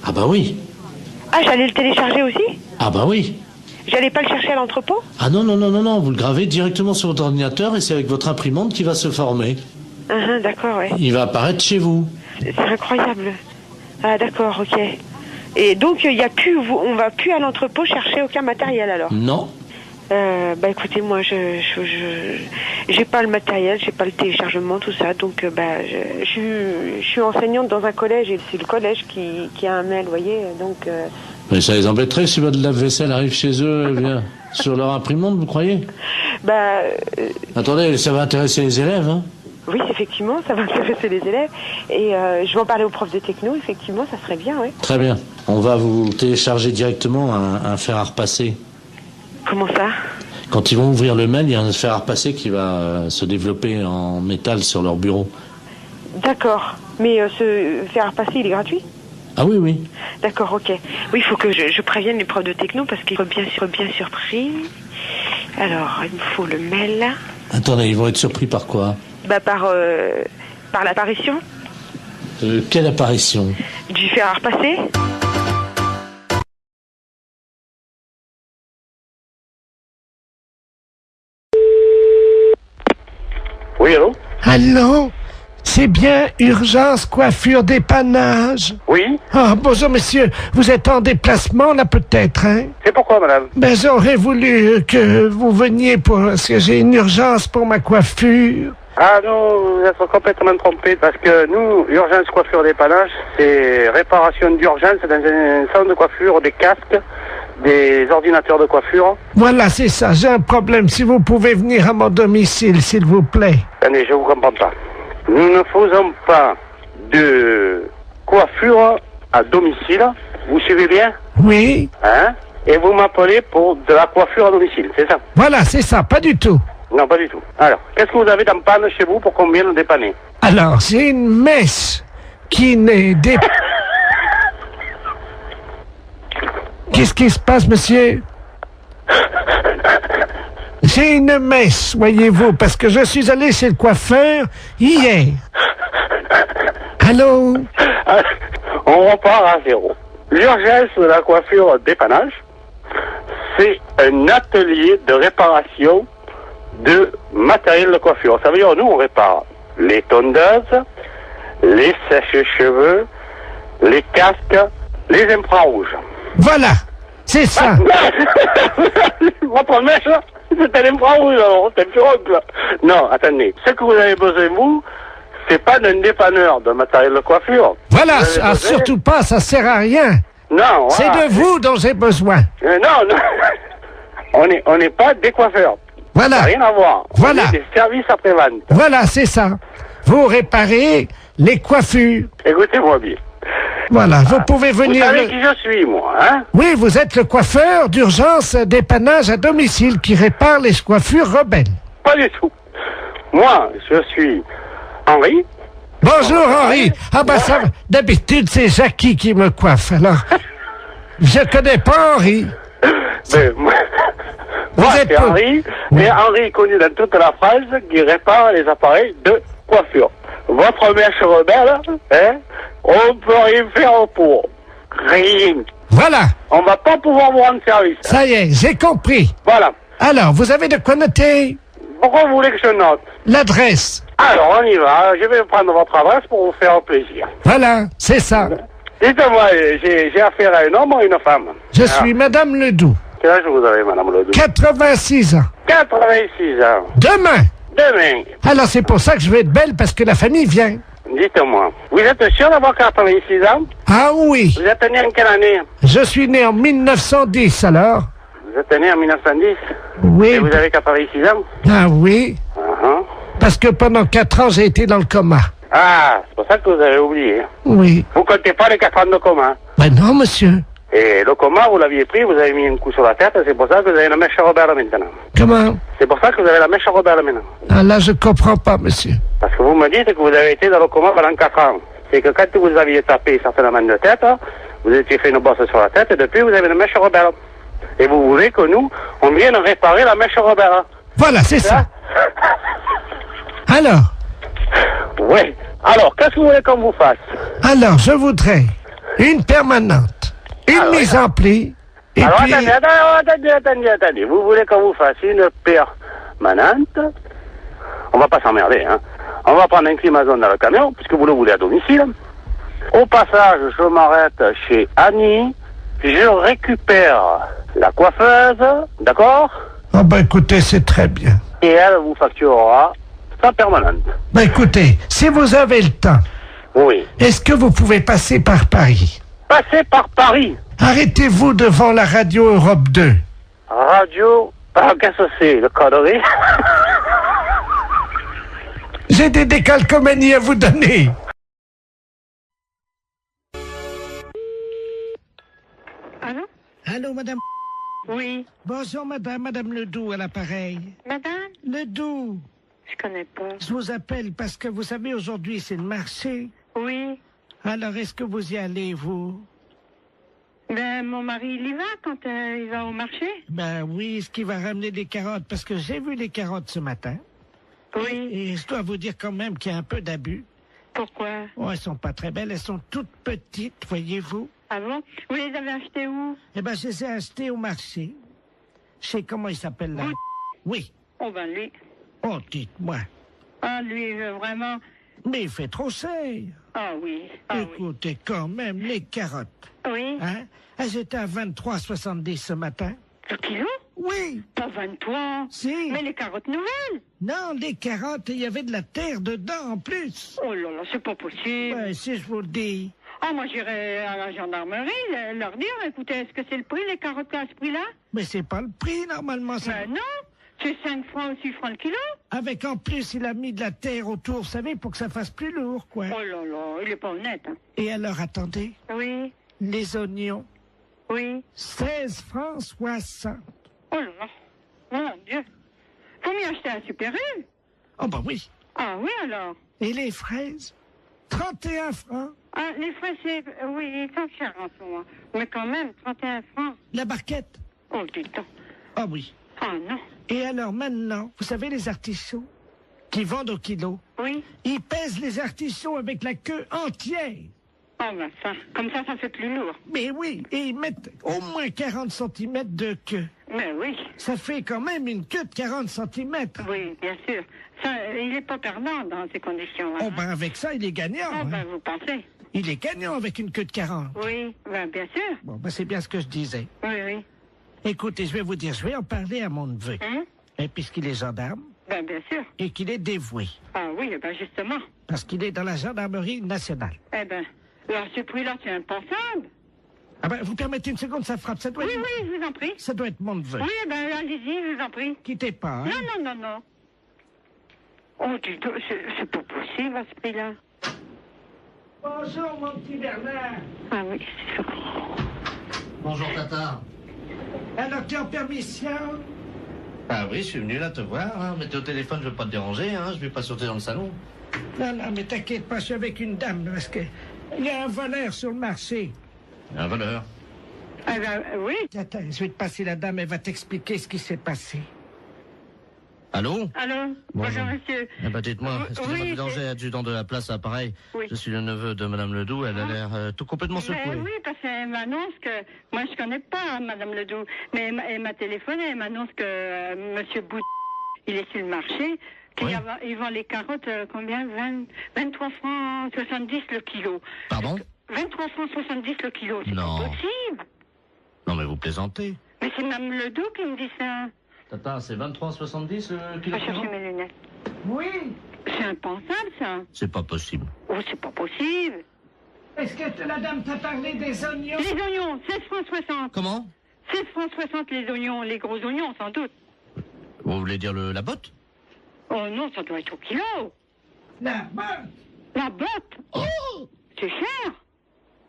Ah bah oui. Ah, j'allais le télécharger aussi? Ah bah oui. J'allais pas le chercher à l'entrepôt? Ah non, vous le gravez directement sur votre ordinateur et c'est avec votre imprimante qui va se former. D'accord, ouais. Il va apparaître chez vous. C'est incroyable. Ah d'accord, ok. Et donc, il y a plus, on va plus à l'entrepôt chercher aucun matériel alors. Non. Bah écoutez, moi j'ai pas le matériel, j'ai pas le téléchargement, tout ça, donc je suis enseignante dans un collège et c'est le collège qui a un mail, vous voyez, donc. Mais ça les embêterait si votre lave-vaisselle arrive chez eux, bien, sur leur imprimante, vous croyez? Attendez, ça va intéresser les élèves, hein? Oui, effectivement, ça va intéresser les élèves. Et je vais en parler aux profs de techno, effectivement, ça serait bien, oui. Très bien. On va vous télécharger directement un fer à repasser. Comment ça? Quand ils vont ouvrir le mail, il y a un fer à repasser qui va se développer en métal sur leur bureau. D'accord. Mais ce fer à repasser, il est gratuit? Ah oui, oui. D'accord, ok. Oui, il faut que je prévienne les profs de techno parce qu'ils seront bien surpris. Alors, il me faut le mail. Attendez, ils vont être surpris par quoi? Par l'apparition. Quelle apparition? Du fer à repasser. Oui, allô? Allô? C'est bien Urgence Coiffure Dépannage? Oui. Ah, bonjour monsieur, vous êtes en déplacement là peut-être, hein? C'est pourquoi, madame? J'aurais voulu que vous veniez parce que j'ai une urgence pour ma coiffure. Ah non, vous êtes complètement trompé parce que nous, Urgence Coiffure Dépannage, c'est réparation d'urgence dans un salon de coiffure, des casques, des ordinateurs de coiffure. Voilà, c'est ça, j'ai un problème. Si vous pouvez venir à mon domicile, s'il vous plaît. Attendez, je vous comprends pas. Nous ne faisons pas de coiffure à domicile. Vous suivez bien? Oui. Hein? Et vous m'appelez pour de la coiffure à domicile, c'est ça? Voilà, c'est ça, pas du tout. Non, pas du tout. Alors, qu'est-ce que vous avez dans panne chez vous pour qu'on vienne dépanner? Alors, j'ai une messe qui n'est Qu'est-ce qui se passe, monsieur? J'ai une messe, voyez-vous, parce que je suis allé chez le coiffeur hier. Allô? On repart à zéro. L'urgence de la coiffure dépannage, c'est un atelier de réparation de matériel de coiffure. Ça veut dire, nous, on répare les tondeuses, les sèche-cheveux, les casques, les infrarouges. Voilà, c'est ça. Votre mèche, c'est un infrarouge, alors, c'est un pirogue, là. Non, attendez. Ce que vous avez besoin, vous, c'est pas d'un dépanneur de matériel de coiffure. Voilà, surtout pas, ça sert à rien. Non, voilà. C'est de vous dont j'ai besoin. Non, on n'est pas des coiffeurs. Voilà. Ça n'a rien à voir. Voilà. On est des services après-vente. Voilà, c'est ça. Vous réparez les coiffures. Écoutez-moi bien. Voilà, vous pouvez venir... Vous savez qui je suis, moi, hein? Oui, vous êtes le coiffeur d'urgence dépannage à domicile qui répare les coiffures rebelles. Pas du tout. Moi, je suis Henri. Bonjour, Henri. Ah ben ça, d'habitude, c'est Jackie qui me coiffe, alors... Je connais pas Henri. Mais, moi, c'est Henri, mais Henri est connu dans toute la France qui répare les appareils de coiffure. Votre mèche rebelle, hein, on peut rien faire pour. Rien. Voilà. On va pas pouvoir vous rendre service. Ça y est, j'ai compris. Voilà. Alors, vous avez de quoi noter? Pourquoi vous voulez que je note? L'adresse. Alors, on y va. Je vais prendre votre adresse pour vous faire plaisir. Voilà, c'est ça. Dites-moi, j'ai affaire à un homme ou à une femme? Je suis Madame Ledoux. Quel âge vous avez, Madame Ledoux? 86 ans. 86 ans. Demain. Demain. Alors, c'est pour ça que je vais être belle, parce que la famille vient. Dites-moi, vous êtes sûr d'avoir 86 ans? Ah oui. Vous êtes né en quelle année? Je suis né en 1910, alors. Vous êtes né en 1910? Oui. Et vous avez 86 ans? Ah oui. Parce que pendant 4 ans, j'ai été dans le coma. Ah, c'est pour ça que vous avez oublié. Oui. Vous comptez pas les 4 ans de coma? Ben non, monsieur. Et le coma, vous l'aviez pris, vous avez mis un coup sur la tête, c'est pour ça que vous avez la mèche rebelle maintenant. Comment? C'est pour ça que vous avez la mèche rebelle maintenant. Ah là, je comprends pas, monsieur. Parce que vous me dites que vous avez été dans le coma pendant 4 ans. C'est que quand vous aviez tapé certainement de tête, vous étiez fait une bosse sur la tête, et depuis, vous avez une mèche rebelle. Et vous voulez que nous, on vienne réparer la mèche rebelle. Voilà, c'est ça. Alors? Oui. Alors, qu'est-ce que vous voulez qu'on vous fasse? Alors, je voudrais une permanente, une mise en pli, et alors, puis... attendez. Vous voulez qu'on vous fasse une permanente? On va pas s'emmerder, hein. On va prendre un climazone dans le camion, puisque vous le voulez à domicile. Au passage, je m'arrête chez Annie, je récupère la coiffeuse, d'accord? Ah bah écoutez, c'est très bien. Et elle vous facturera sa permanente. Bah écoutez, si vous avez le temps, oui. Est-ce que vous pouvez passer par Paris? Passer par Paris? Arrêtez-vous devant la radio Europe 2. Radio? Ah, qu'est-ce que c'est, le connerie? J'ai des décalcomanies à vous donner. Allô? Allô, madame? Oui. Bonjour, madame Ledoux à l'appareil. Madame? Ledoux. Je connais pas. Je vous appelle parce que vous savez, aujourd'hui, c'est le marché. Oui. Alors, est-ce que vous y allez, vous? Ben, mon mari, il y va quand il va au marché? Ben oui, est-ce qu'il va ramener des carottes? Parce que j'ai vu les carottes ce matin. Oui. Et je dois vous dire quand même qu'il y a un peu d'abus. Pourquoi? Oh, elles sont pas très belles, elles sont toutes petites, voyez-vous. Ah bon? Vous les avez achetées où? Eh ben, je les ai achetées au marché. Je sais comment il s'appelle là. Oui. Oh ben lui. Oh, dites-moi. Ah, lui, vraiment... Mais il fait trop cher. Ah oui. Ah, écoutez, quand même, les carottes. Oui. Hein? Elles étaient à 23,70 ce matin. Le kilo? Oui. Pas 23. Si. Mais les carottes nouvelles? Non, les carottes, il y avait de la terre dedans en plus. Oh là là, c'est pas possible. Ouais, si je vous le dis. Ah, moi, j'irai à la gendarmerie leur dire, écoutez, est-ce que c'est le prix, les carottes à ce prix-là? Mais c'est pas le prix, normalement. Ça... Ben non. C'est 5 francs ou 6 francs le kilo. Avec en plus, il a mis de la terre autour, vous savez, pour que ça fasse plus lourd, quoi. Oh là là, il est pas honnête. Hein. Et alors, attendez. Oui. Les oignons. Oui. 16 francs 60. Oh là là. Mon Dieu. Faut m'y acheter un Super U. Oh bah oui. Ah oui, alors. Et les fraises? 31 francs. Ah, les fraises, c'est... Oui, ils sont chers en ce moment. Mais quand même, 31 francs. La barquette? Oh, dis donc. Ah oui. Ah non. Et alors maintenant, vous savez les artichauts qui vendent au kilo? Oui. Ils pèsent les artichauts avec la queue entière. Oh ben ça, comme ça fait plus lourd. Mais oui, et ils mettent au moins 40 cm de queue. Mais oui. Ça fait quand même une queue de 40 cm. Oui, bien sûr. Ça, il n'est pas perdant dans ces conditions-là. Oh ben avec ça, il est gagnant. Oh ben hein. vous pensez? Il est gagnant avec une queue de 40. Oui, ben bien sûr. Bon, ben c'est bien ce que je disais. Oui, oui. Écoutez, je vais vous dire, je vais en parler à mon neveu. Et puisqu'il est gendarme. Ben bien sûr. Et qu'il est dévoué. Ah oui, ben justement. Parce qu'il est dans la gendarmerie nationale. Eh ben, alors ce prix-là, c'est impensable. Ah ben, vous permettez une seconde, ça frappe. Ça doit Oui, être... oui, je vous en prie. Ça doit être mon neveu. Oui, ben allez-y, je vous en prie. Quittez pas, hein. Non, non, non, non. Oh, dis donc, c'est pas possible à ce prix-là. Bonjour, mon petit Bernard. Ah oui, c'est ça. Bonjour, Tata. Alors, tu es en permission? Ah oui, je suis venu là te voir, hein. Mais t'es au téléphone, je veux pas te déranger, hein. Je vais pas sauter dans le salon. Non, non, mais t'inquiète pas, je suis avec une dame, parce que il y a un voleur sur le marché. Un voleur? Ah ben, oui. Attends, je vais te passer la dame, elle va t'expliquer ce qui s'est passé. Allô? Allô? Bonjour, monsieur. Eh ben, dites-moi, excusez-moi de déranger, adjudant de la place à pareil. Oui. Je suis le neveu de Madame Ledoux, elle a l'air tout complètement secouée. Mais oui, parce qu'elle m'annonce que... Moi, je connais pas Madame Ledoux, mais elle m'a téléphoné, elle m'annonce que Monsieur Bout, il est sur le marché, qu'il vend les carottes, combien? 23 francs 70 le kilo. Pardon? 23 francs 70 le kilo, c'est Non. pas possible. Non, mais vous plaisantez. Mais c'est Mme Ledoux qui me dit ça. Tata, c'est 23,70 le Je kilo? vais chercher mes lunettes. Oui. C'est impensable, ça. C'est pas possible. Oh, c'est pas possible. Est-ce que la dame t'a parlé des oignons? Les oignons, 16 francs 60. Comment? 16 francs 60 les oignons, les gros oignons, sans doute. Vous voulez dire la botte? Oh non, ça doit être au kilo. La botte? La botte? Oh! C'est cher.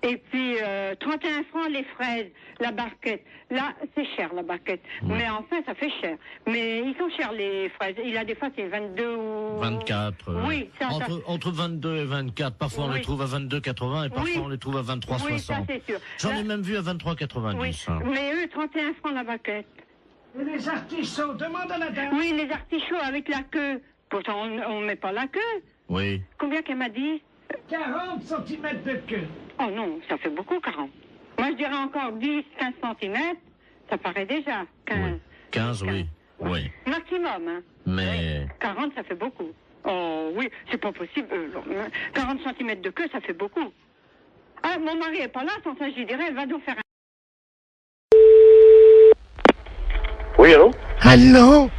Et puis, 31 francs les fraises, la barquette. Là, c'est cher, la barquette. Mais enfin, ça fait cher. Mais ils sont chers, les fraises. Il a des fois, c'est 22 ou... 24. Oui, ça... Entre 22 et 24. Parfois, on les trouve à 22,80 et parfois, on les trouve à 23,60. Oui, ça, c'est sûr. J'en ai même vu à 23,90. Oui, mais eux, 31 francs la barquette. Et les artichauts, demande à la dame. Oui, les artichauts avec la queue. Pourtant, on ne met pas la queue. Oui. Combien qu'elle m'a dit? 40 cm de queue. Oh non, ça fait beaucoup, 40. Moi, je dirais encore 10, 15 cm. Ça paraît déjà. 15. Oui. 15, oui. Oui. Maximum, hein. Mais... 40, ça fait beaucoup. Oh oui, c'est pas possible. 40 cm de queue, ça fait beaucoup. Ah, mon mari est pas là, sans ça, je dirais, elle va nous faire un... Oui, allô? Allô?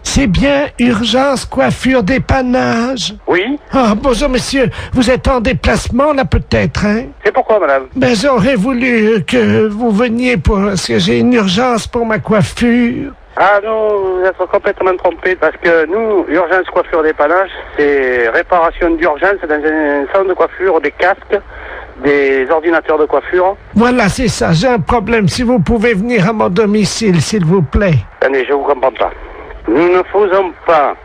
C'est bien Urgence Coiffure Dépannage? Oui. Ah, bonjour monsieur, vous êtes en déplacement là peut-être, hein? C'est pourquoi, madame? Ben j'aurais voulu que vous veniez parce que j'ai une urgence pour ma coiffure. Ah non, vous êtes complètement trompé parce que nous, Urgence Coiffure Dépannage, c'est réparation d'urgence dans un salon de coiffure, des casques, des ordinateurs de coiffure. Voilà, c'est ça, j'ai un problème. Si vous pouvez venir à mon domicile, s'il vous plaît. Attendez, je vous comprends pas. Nous ne faisons pas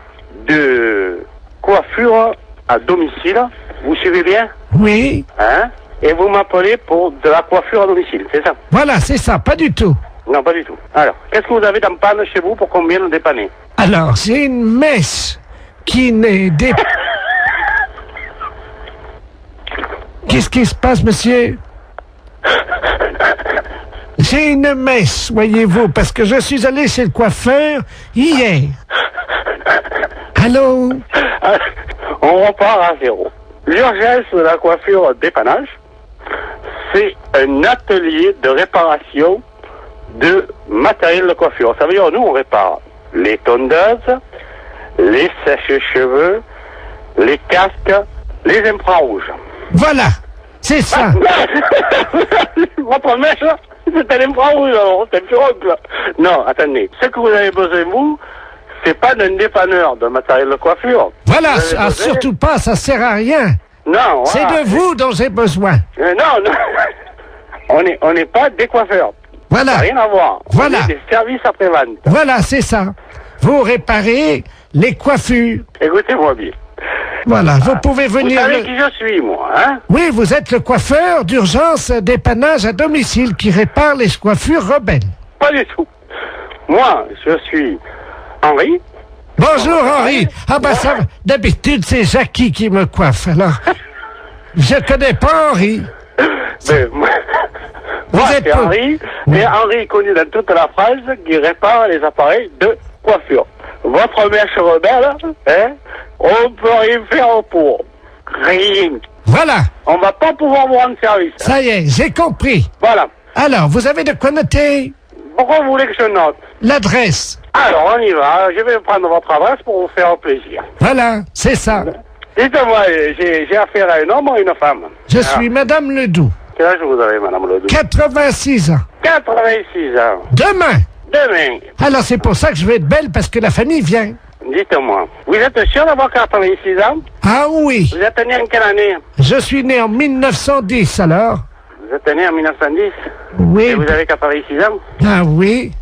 de coiffure à domicile. Vous suivez bien? Oui. Hein? Et vous m'appelez pour de la coiffure à domicile, c'est ça? Voilà, c'est ça, pas du tout. Non, pas du tout. Alors, qu'est-ce que vous avez dans panne chez vous pour qu'on vienne dépanner? Alors, j'ai une mèche qui n'est Qu'est-ce qui se passe, monsieur? J'ai une mèche, voyez-vous, parce que je suis allé chez le coiffeur hier. Allô? On repart à zéro. L'urgence de la coiffure dépannage, c'est un atelier de réparation de matériel de coiffure. Ça veut dire, nous, on répare les tondeuses, les sèches-cheveux, les casques, les infrarouges. Voilà, c'est ça. Votre mèche, c'est un infrarouge, alors, c'est un pirogue, là. Non, attendez. Ce que vous avez besoin, vous, c'est pas d'un dépanneur de matériel de coiffure. Voilà, surtout pas, ça sert à rien. Non, voilà. C'est de vous dont j'ai besoin. Non. On n'est pas des coiffeurs. Voilà. Ça n'a rien à voir. Voilà. On est des services après-vente. Voilà, c'est ça. Vous réparez les coiffures. Écoutez-moi bien. Voilà, vous pouvez venir... Vous savez qui je suis, moi, hein? Oui, vous êtes le coiffeur d'urgence dépannage à domicile qui répare les coiffures rebelles. Pas du tout. Moi, je suis Henri. Bonjour, Henri. Ah ben ça, d'habitude, c'est Jackie qui me coiffe, alors... Je connais pas Henri. Mais, moi, c'est Henri, mais Henri est connu dans toute la France qui répare les appareils de coiffure. Votre mèche rebelle, hein, on peut rien faire pour. Rien. Voilà. On va pas pouvoir vous rendre service. Hein. Ça y est, j'ai compris. Voilà. Alors, vous avez de quoi noter? Pourquoi vous voulez que je note? L'adresse. Alors, on y va. Je vais prendre votre adresse pour vous faire plaisir. Voilà, c'est ça. Dites-moi, j'ai affaire à un homme ou à une femme? Je suis Madame Ledoux. Quel âge vous avez, Madame Ledoux? 86 ans. 86 ans. Demain. Demain. Alors, c'est pour ça que je vais être belle, parce que la famille vient. Dites-moi, vous êtes sûr d'avoir 86 ans? Ah oui. Vous êtes né en quelle année? Je suis né en 1910, alors. Vous êtes né en 1910? Oui. Et vous avez 86 ans? Ah oui.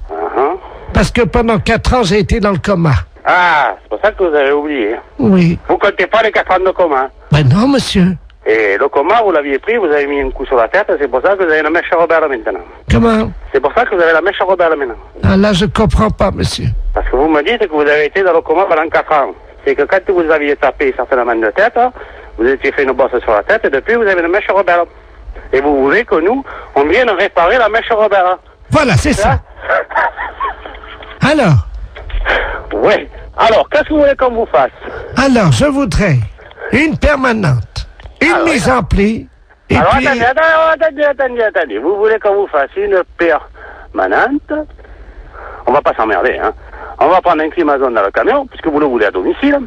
Parce que pendant 4 ans, j'ai été dans le coma. Ah, c'est pour ça que vous avez oublié. Oui. Vous comptez pas les 4 ans de coma? Ben non, monsieur. Et le coma, vous l'aviez pris, vous avez mis un coup sur la tête, c'est pour ça que vous avez la mèche rebelle maintenant. Comment? C'est pour ça que vous avez la mèche rebelle maintenant. Ah là, je comprends pas, monsieur. Parce que vous me dites que vous avez été dans le coma pendant 4 ans. C'est que quand vous aviez tapé certainement de tête, vous étiez fait une bosse sur la tête, et depuis, vous avez une mèche rebelle. Et vous voulez que nous, on vienne réparer la mèche rebelle. Voilà, c'est ça. Alors? Oui. Alors, qu'est-ce que vous voulez qu'on vous fasse? Alors, je voudrais une permanente, une mise en pli, et alors, puis... attendez. Vous voulez qu'on vous fasse une permanente? On va pas s'emmerder, hein. On va prendre un climazone dans le camion, puisque vous le voulez à domicile.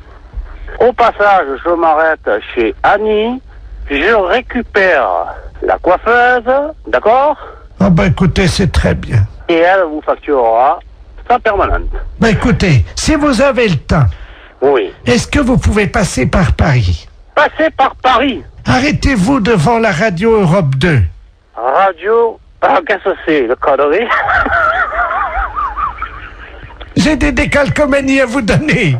Au passage, je m'arrête chez Annie. Je récupère la coiffeuse, d'accord? Ah ben écoutez, c'est très bien. Et elle vous facturera sa permanente. Ben écoutez, si vous avez le temps, oui. Est-ce que vous pouvez passer par Paris? Passer par Paris? Arrêtez-vous devant la radio Europe 2. Radio... Ah, qu'est-ce que c'est, le connerie? J'ai des décalcomanies à vous donner.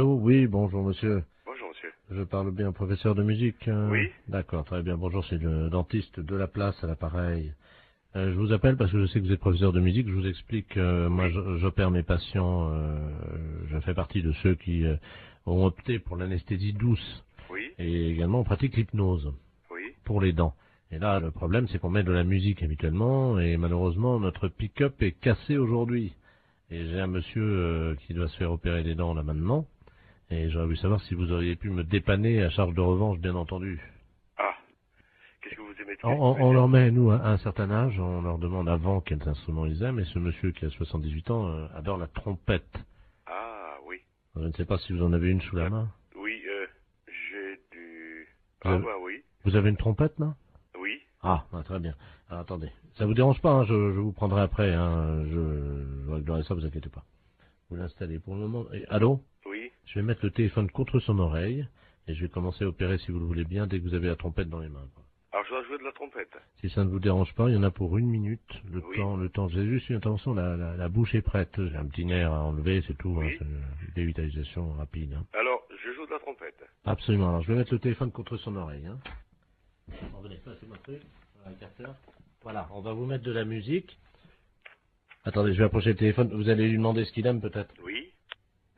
Oh, oui, bonjour monsieur. Bonjour monsieur. Je parle bien professeur de musique. Oui. D'accord, très bien. Bonjour, c'est le dentiste de la place à l'appareil. Je vous appelle parce que je sais que vous êtes professeur de musique. Je vous explique, moi j'opère mes patients, je fais partie de ceux qui ont opté pour l'anesthésie douce. Oui. Et également on pratique l'hypnose. Oui. Pour les dents. Et là, le problème, c'est qu'on met de la musique habituellement, et malheureusement, notre pick-up est cassé aujourd'hui. Et j'ai un monsieur qui doit se faire opérer les dents là maintenant, et j'aurais voulu savoir si vous auriez pu me dépanner à charge de revanche, bien entendu. Ah. Qu'est-ce On leur met, nous, à un certain âge, on leur demande avant quels instruments ils aiment, et ce monsieur qui a 78 ans adore la trompette. Ah, oui. Je ne sais pas si vous en avez une sous la main. Oui, j'ai du... oui. Vous avez une trompette, là? Oui. Ah, très bien. Alors, attendez. Ça vous dérange pas, hein, je vous prendrai après, hein, je réglerai ça, vous inquiétez pas. Vous l'installez pour le moment. Allô? Oui. Je vais mettre le téléphone contre son oreille, et je vais commencer à opérer, si vous le voulez bien, dès que vous avez la trompette dans les mains, quoi. Alors, je dois jouer de la trompette. Si ça ne vous dérange pas, il y en a pour 1 minute. Le temps. J'ai juste une intervention, la bouche est prête. J'ai un petit nerf à enlever, c'est tout. Oui. Hein, c'est une dévitalisation rapide. Hein. Alors, je joue de la trompette. Absolument. Alors, je vais mettre le téléphone contre son oreille. Hein. Venez, c'est mon truc. Voilà, on va vous mettre de la musique. Attendez, je vais approcher le téléphone. Vous allez lui demander ce qu'il aime, peut-être. Oui.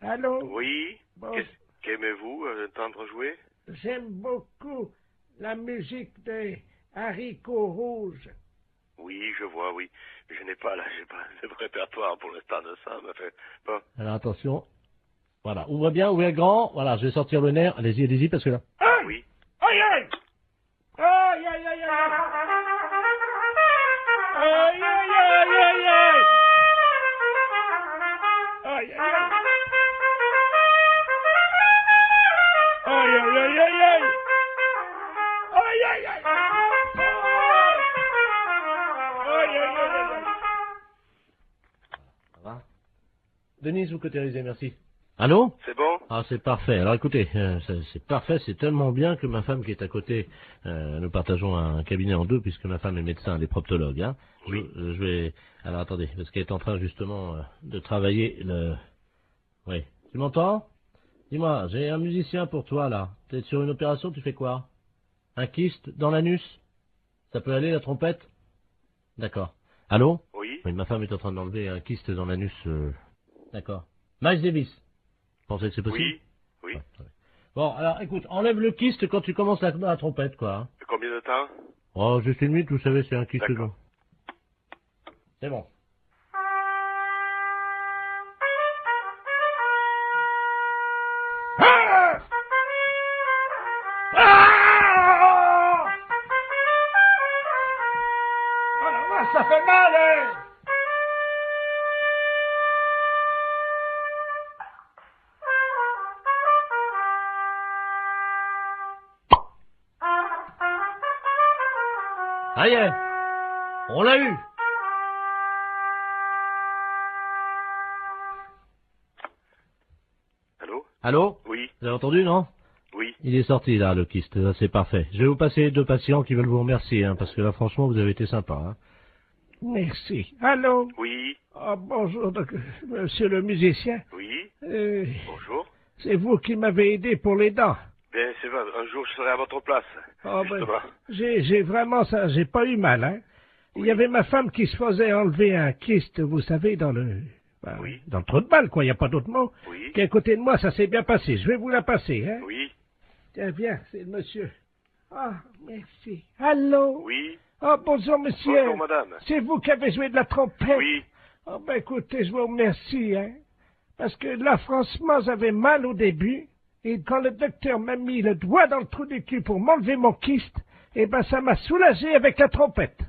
Allô? Oui. Bon. Qu'aimez-vous entendre jouer? J'aime beaucoup la musique des haricots rouges. Oui, je vois, oui. Je n'ai pas, j'ai pas de répertoire pour l'instant de ça, mais fait, bon. Alors, attention. Voilà, ouvrez bien, ouvrez grand. Voilà, je vais sortir le nerf. Allez-y, parce que là... Aïe! Oui. Aïe, aïe! Aïe, aïe, aïe, aïe! Aïe, aïe, aïe, aïe, aïe! Aïe, aïe, aïe! Aïe, aïe, aïe, aïe, aïe! Aïe, aïe, aïe! Aïe, aïe, aïe, aïe! Ça va? Denise, vous cautérisez, merci. Allô? C'est bon? Ah, c'est parfait. Alors écoutez, c'est parfait, c'est tellement bien que ma femme qui est à côté, nous partageons un cabinet en deux puisque ma femme est médecin, elle est proctologue. Hein. Oui. Je vais... Alors attendez, parce qu'elle est en train justement de travailler le... Oui. Tu m'entends? Dis-moi, j'ai un musicien pour toi là. T'es sur une opération, tu fais quoi? Un kyste dans l'anus? Ça peut aller la trompette? D'accord. Allô? Oui. Oui, ma femme est en train d'enlever un kyste dans l'anus. D'accord. Miles Davis. Vous pensez que c'est possible? Oui. Oui. Ouais. Bon, alors écoute, enlève le kyste quand tu commences la trompette, quoi. Hein. Combien de temps? Oh, juste 1 minute, vous savez, c'est un kyste long. C'est bon. Ça fait mal, hein? Ça y est, on l'a eu. Allô? Allô? Oui. Vous avez entendu, non? Oui. Il est sorti, là, le kyste. Là, c'est parfait. Je vais vous passer 2 patients qui veulent vous remercier, hein, parce que là, franchement, vous avez été sympa. Hein. Merci. Allô? Oui. Oh, bonjour, monsieur le musicien. Oui. Bonjour. C'est vous qui m'avez aidé pour les dents. Bien, c'est vrai, un jour je serai à votre place. Oh, justement. J'ai vraiment ça, j'ai pas eu mal, hein. Il y avait ma femme qui se faisait enlever un kyste, vous savez, dans le trou de balle, quoi, il n'y a pas d'autre mot. Oui. Qui est à côté de moi, ça s'est bien passé. Je vais vous la passer, hein. Oui. Tiens, viens, c'est le monsieur. Ah, merci. Allô? Oui. Oh, bonjour, monsieur. Bonjour, madame. C'est vous qui avez joué de la trompette? Oui. Oh, ben, écoutez, je vous remercie, hein. Parce que là, franchement, j'avais mal au début. Et quand le docteur m'a mis le doigt dans le trou du cul pour m'enlever mon kyste, eh ben, ça m'a soulagé avec la trompette.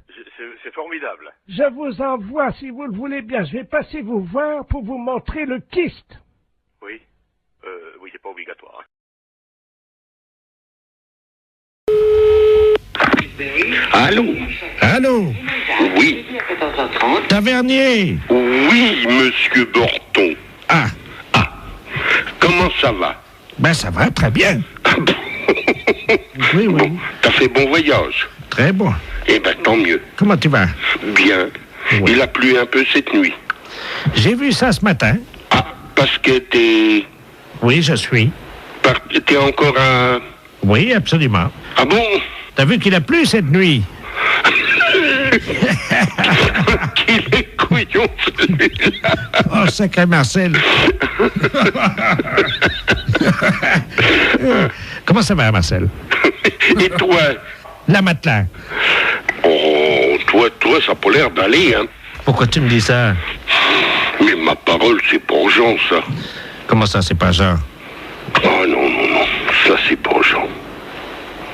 C'est formidable. Je vous envoie, si vous le voulez bien. Je vais passer vous voir pour vous montrer le kyste. Oui. Oui, c'est pas obligatoire. Allô? Allô? Oui. Tavernier? Oui, monsieur Borton. Ah. Comment ça va? Ben, ça va, très bien. Oui. Bon, t'as fait bon voyage? Très bon. Eh ben, tant mieux. Comment tu vas? Bien. Oui. Il a plu un peu cette nuit. J'ai vu ça ce matin. Ah, parce que t'es... Oui, je suis. T'es encore à... Oui, absolument. Ah bon? T'as vu qu'il a plu cette nuit? Qu'il est couillon, celui-là. Oh, sacré Marcel. Comment ça va, Marcel? Et toi? La matelas. Oh, toi, ça a pas l'air d'aller, hein. Pourquoi tu me dis ça? Mais ma parole, c'est pas Jean, ça. Comment ça, c'est pas Jean? Oh, non. Ça, c'est pas Jean.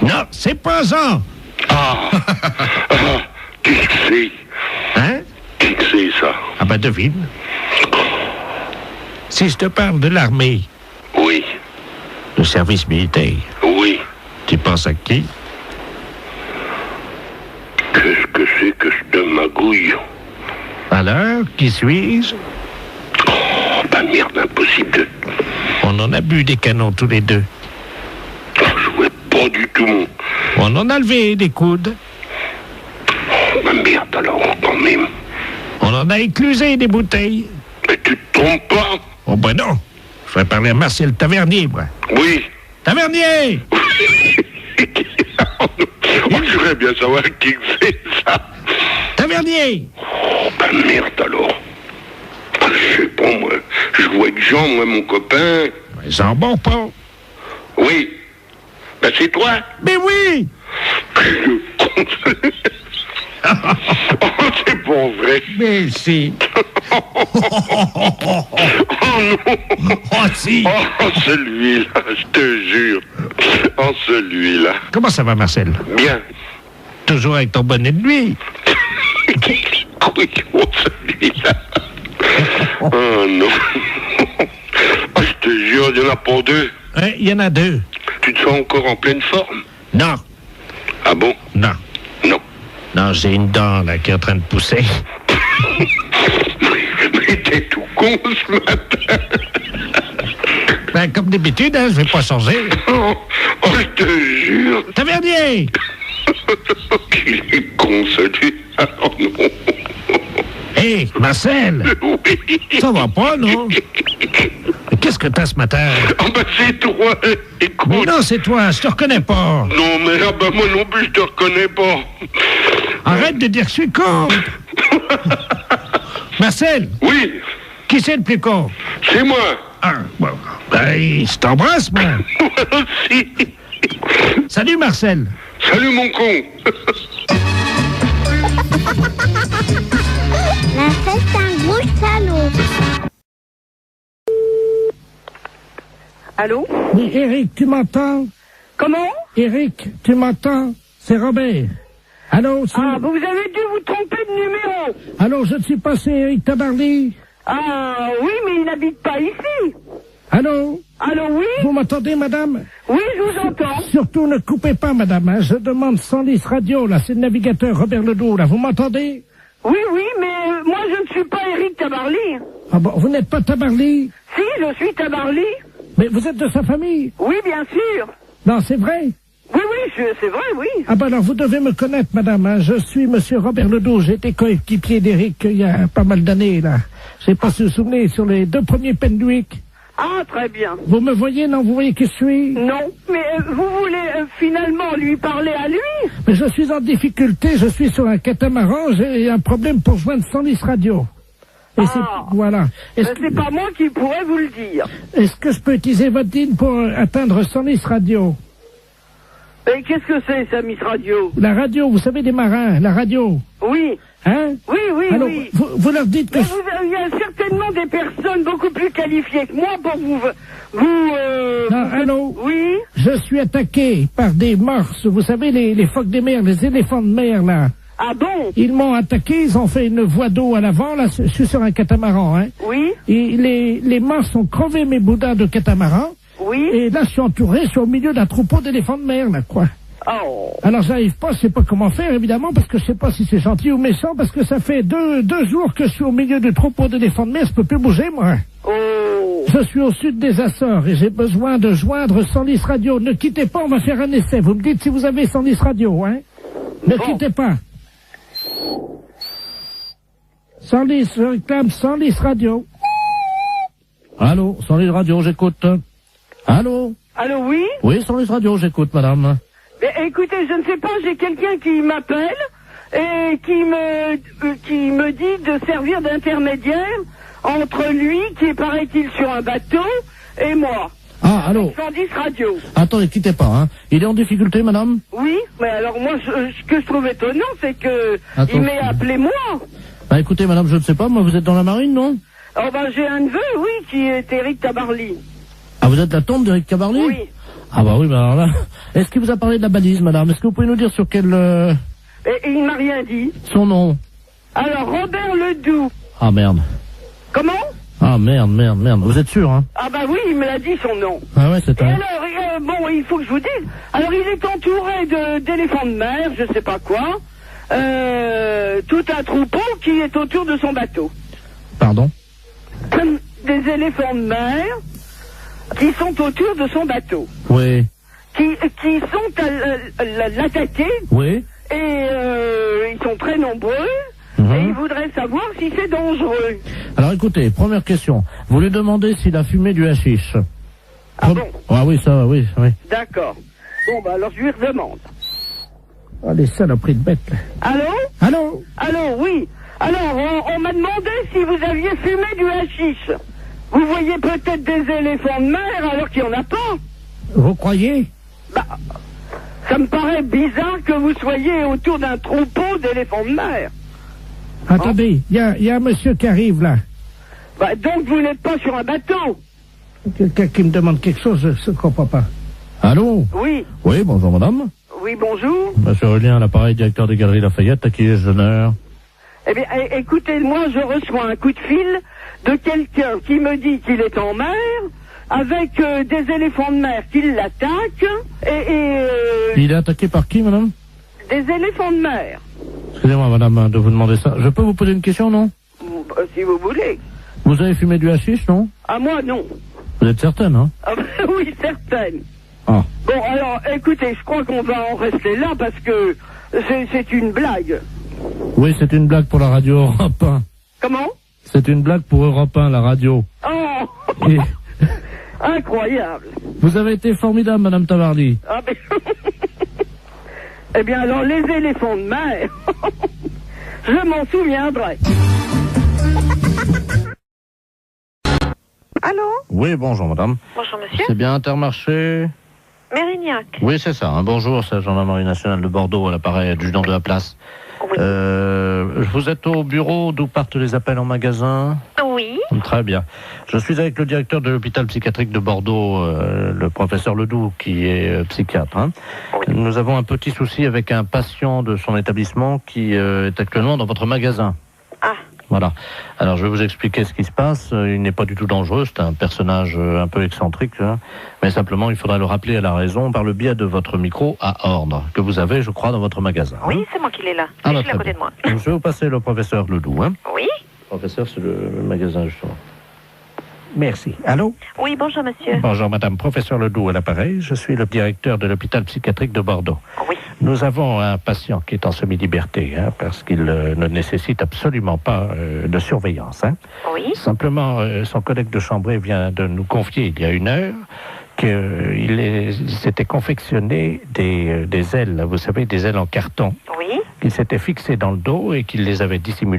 Non, c'est pas Jean. Ah Qui que c'est? Hein? Qui que c'est, ça? Ah ben, devine. Si je te parle de l'armée. Oui. Le service militaire. Oui. Tu penses à qui? Qu'est-ce que c'est que cette magouille? Alors, qui suis-je? Oh, bah merde, impossible de... On en a bu des canons tous les deux. Je vois pas du tout, mon... On en a levé des coudes. Oh, bah merde, alors, quand même. On en a éclusé des bouteilles. Mais tu te trompes pas? Oh ben non. Je vais parler à Marcel Tavernier, moi. Oui. Tavernier! On voudrait bien savoir qui c'est, ça. Tavernier! Oh, bah merde, alors. Je sais pas, moi. Je vois que Jean, moi, mon copain. Jean Bonpont. Oui. Ben, c'est toi? Mais oui! Le con. Oh, c'est pas vrai. Mais si. Oh non. Oh si. Oh, celui-là, je te jure. Oh, celui-là. Comment ça va, Marcel? Bien. Toujours avec ton bonnet de nuit. Oui, oh, celui-là. Oh non. Oh, je te jure, il n'y en a pas deux. Il y en a deux. Tu te sens encore en pleine forme? Non. Ah bon? Non. Non. Non, j'ai une dent, là, qui est en train de pousser. Mais t'es tout con ce matin. Ben, comme d'habitude, hein, je vais pas changer. Oh, je te jure. Tavernier! Qu'il est con, celui-là. Oh non. Hé, Marcel! Oui. Ça va pas, non? Qu'est-ce que t'as ce matin? Ah ben c'est toi, écoute. Mais non, c'est toi, je te reconnais pas. Non, mais ah ben moi non plus, je te reconnais pas. Arrête de dire que je suis con. Marcel? Oui. Qui c'est le plus con? C'est moi. Ah, bon. Ben, je t'embrasse, moi. Moi aussi. Salut, Marcel. Salut, mon con. La fête, c'est un gros salaud. Allô? Oui, Eric, tu m'entends? Comment? Eric, tu m'entends? C'est Robert. Allô, c'est... Ah, vous avez dû vous tromper de numéro. Allô, je ne suis pas, c'est Eric Tabarly. Ah, oui, mais il n'habite pas ici. Allô? Allô, oui? Vous m'entendez, madame? Oui, je vous entends. Surtout, ne coupez pas, madame. Hein. Je demande 110 radio, là. C'est le navigateur Robert Ledoux, là. Vous m'entendez? Oui, oui, mais moi, je ne suis pas Eric Tabarly. Ah bon, vous n'êtes pas Tabarly? Si, je suis Tabarly. Mais vous êtes de sa famille? Oui, bien sûr. Non, c'est vrai? Oui, oui, c'est vrai, oui. Ah ben alors, vous devez me connaître, madame. Hein. Je suis monsieur Robert Ledoux. J'ai été coéquipier d'Eric il y a pas mal d'années, là. Je sais pas si vous vous souvenez, sur les 2 premiers Penduic. Ah, très bien. Vous me voyez, non? Vous voyez qui je suis? Non, mais vous voulez finalement lui parler à lui? Mais je suis en difficulté, je suis sur un catamaran, j'ai un problème pour joindre 110 radio. Et voilà. C'est pas moi qui pourrais vous le dire. Est-ce que je peux utiliser votre ligne pour atteindre 110 radio? Et qu'est-ce que c'est, ça, Miss Radio? La radio, vous savez, des marins, la radio. Oui. Hein? Oui, oui, alors, oui. Vous leur dites que... Il y a certainement des personnes beaucoup plus qualifiées que moi pour vous... Non, allô? Oui? Je suis attaqué par des morses, vous savez, les phoques des mers, les éléphants de mer, là. Ah bon? Ils m'ont attaqué, ils ont fait une voie d'eau à l'avant, là, je suis sur un catamaran, hein. Oui? Et les morses ont crevé mes boudins de catamaran. Oui? Et là, je suis entouré, je suis au milieu d'un troupeau d'éléphants de mer, là, quoi. Oh. Alors, j'arrive pas, je sais pas comment faire, évidemment, parce que je sais pas si c'est gentil ou méchant, parce que ça fait deux jours que je suis au milieu du troupeau d'éléphants de mer, je peux plus bouger, moi. Oh. Je suis au sud des Açores et j'ai besoin de joindre 110 radio. Ne quittez pas, on va faire un essai. Vous me dites si vous avez 110 radio, hein? Ne quittez pas. 110, je réclame 110 radio. Allô, 110 radio, j'écoute. Allô? Allô, oui? Oui, 110 radio, j'écoute, madame. Mais, écoutez, je ne sais pas, j'ai quelqu'un qui m'appelle et qui me dit de servir d'intermédiaire entre lui, qui est, paraît-il, sur un bateau, et moi. Ah, allô? 110 radio. Attendez, quittez pas, hein. Il est en difficulté, madame? Oui, mais alors moi, ce que je trouve étonnant, c'est que il m'ait appelé moi. Bah écoutez, madame, je ne sais pas, moi, vous êtes dans la marine, non? Oh ben, j'ai un neveu, oui, qui est Eric Tabarly. Ah, vous êtes la tante d'Eric Tabarly? Oui. Ah bah oui, bah alors là, Est-ce qu'il vous a parlé de la balise, madame? Est-ce que vous pouvez nous dire sur quel... Et il m'a rien dit. Son nom? Alors, Robert Ledoux. Ah, merde. Comment? Ah, merde. Vous êtes sûr, hein? Ah bah oui, il me l'a dit, son nom. Ah ouais, c'est Et un... alors, bon, il faut que je vous dise. Alors, il est entouré d'éléphants de mer, je sais pas quoi. Tout un troupeau qui est autour de son bateau. Pardon? Des éléphants de mer qui sont autour de son bateau. Oui. Qui sont à l'attaquer. Oui. Et ils sont très nombreux. Et ils voudraient savoir si c'est dangereux. Alors écoutez, première question. Vous lui demandez s'il a fumé du hashish. Ah bon? Ah oui, ça, oui. D'accord. Bon, bah alors je lui redemande. Oh, les saloperies de bêtes, là. Allô? Allô, oui. Alors, on m'a demandé si vous aviez fumé du hashish. Vous voyez peut-être des éléphants de mer alors qu'il n'y en a pas. Vous croyez? Bah, ça me paraît bizarre que vous soyez autour d'un troupeau d'éléphants de mer. Attendez, il y a un monsieur qui arrive, là. Bah, donc vous n'êtes pas sur un bateau. Quelqu'un qui me demande quelque chose, je ne comprends pas. Allô? Oui. Oui, bonjour madame. Oui, bonjour. Monsieur Aurélien, à l'appareil, directeur des Galeries Lafayette, à qui ai-je l'honneur? Eh bien, écoutez, moi, je reçois un coup de fil de quelqu'un qui me dit qu'il est en mer, avec des éléphants de mer qui l'attaquent, Il est attaqué par qui, madame? Des éléphants de mer. Excusez-moi, madame, de vous demander ça. Je peux vous poser une question, non? Si vous voulez. Vous avez fumé du hashish, non? Ah, moi, non. Vous êtes certaine, hein? Ah, oui, certaine. Ah. Bon, alors, écoutez, je crois qu'on va en rester là parce que c'est une blague. Oui, c'est une blague pour la radio Europe 1. Comment? C'est une blague pour Europe 1, la radio. Oh. Et... Incroyable. Vous avez été formidable, madame Tavarly. Ah, ben... Eh bien, alors, les éléphants de mer, je m'en souviendrai. Allô? Oui, bonjour, madame. Bonjour, monsieur. C'est bien Intermarché? Mérignac. Oui, c'est ça. Bonjour, c'est la gendarmerie nationale de Bordeaux, à l'appareil adjudant de la place. Oui. Vous êtes au bureau d'où partent les appels en magasin? Oui. Très bien. Je suis avec le directeur de l'hôpital psychiatrique de Bordeaux, le professeur Ledoux, qui est psychiatre. Hein. Oui. Nous avons un petit souci avec un patient de son établissement qui est actuellement dans votre magasin. Ah. Voilà. Alors, je vais vous expliquer ce qui se passe. Il n'est pas du tout dangereux. C'est un personnage un peu excentrique. Hein. Mais simplement, il faudra le rappeler à la raison par le biais de votre micro à ordre, que vous avez, je crois, dans votre magasin. Oui, hein. c'est moi qui l'ai là. Ah, je suis à côté de moi. Je vais vous passer le professeur Ledoux. Hein. Oui. Le professeur, c'est le magasin, justement. Merci. Allô? Oui, bonjour, monsieur. Bonjour, madame. Professeur Ledoux à l'appareil. Je suis le directeur de l'hôpital psychiatrique de Bordeaux. Oui. Nous avons un patient qui est en semi-liberté, hein, parce qu'il ne nécessite absolument pas de surveillance. Hein. Oui. Simplement, son collègue de chambrée vient de nous confier il y a 1 heure qu'il s'était confectionné des ailes, vous savez, des ailes en carton. Oui. Qu'il s'était fixé dans le dos et qu'il les avait dissimulées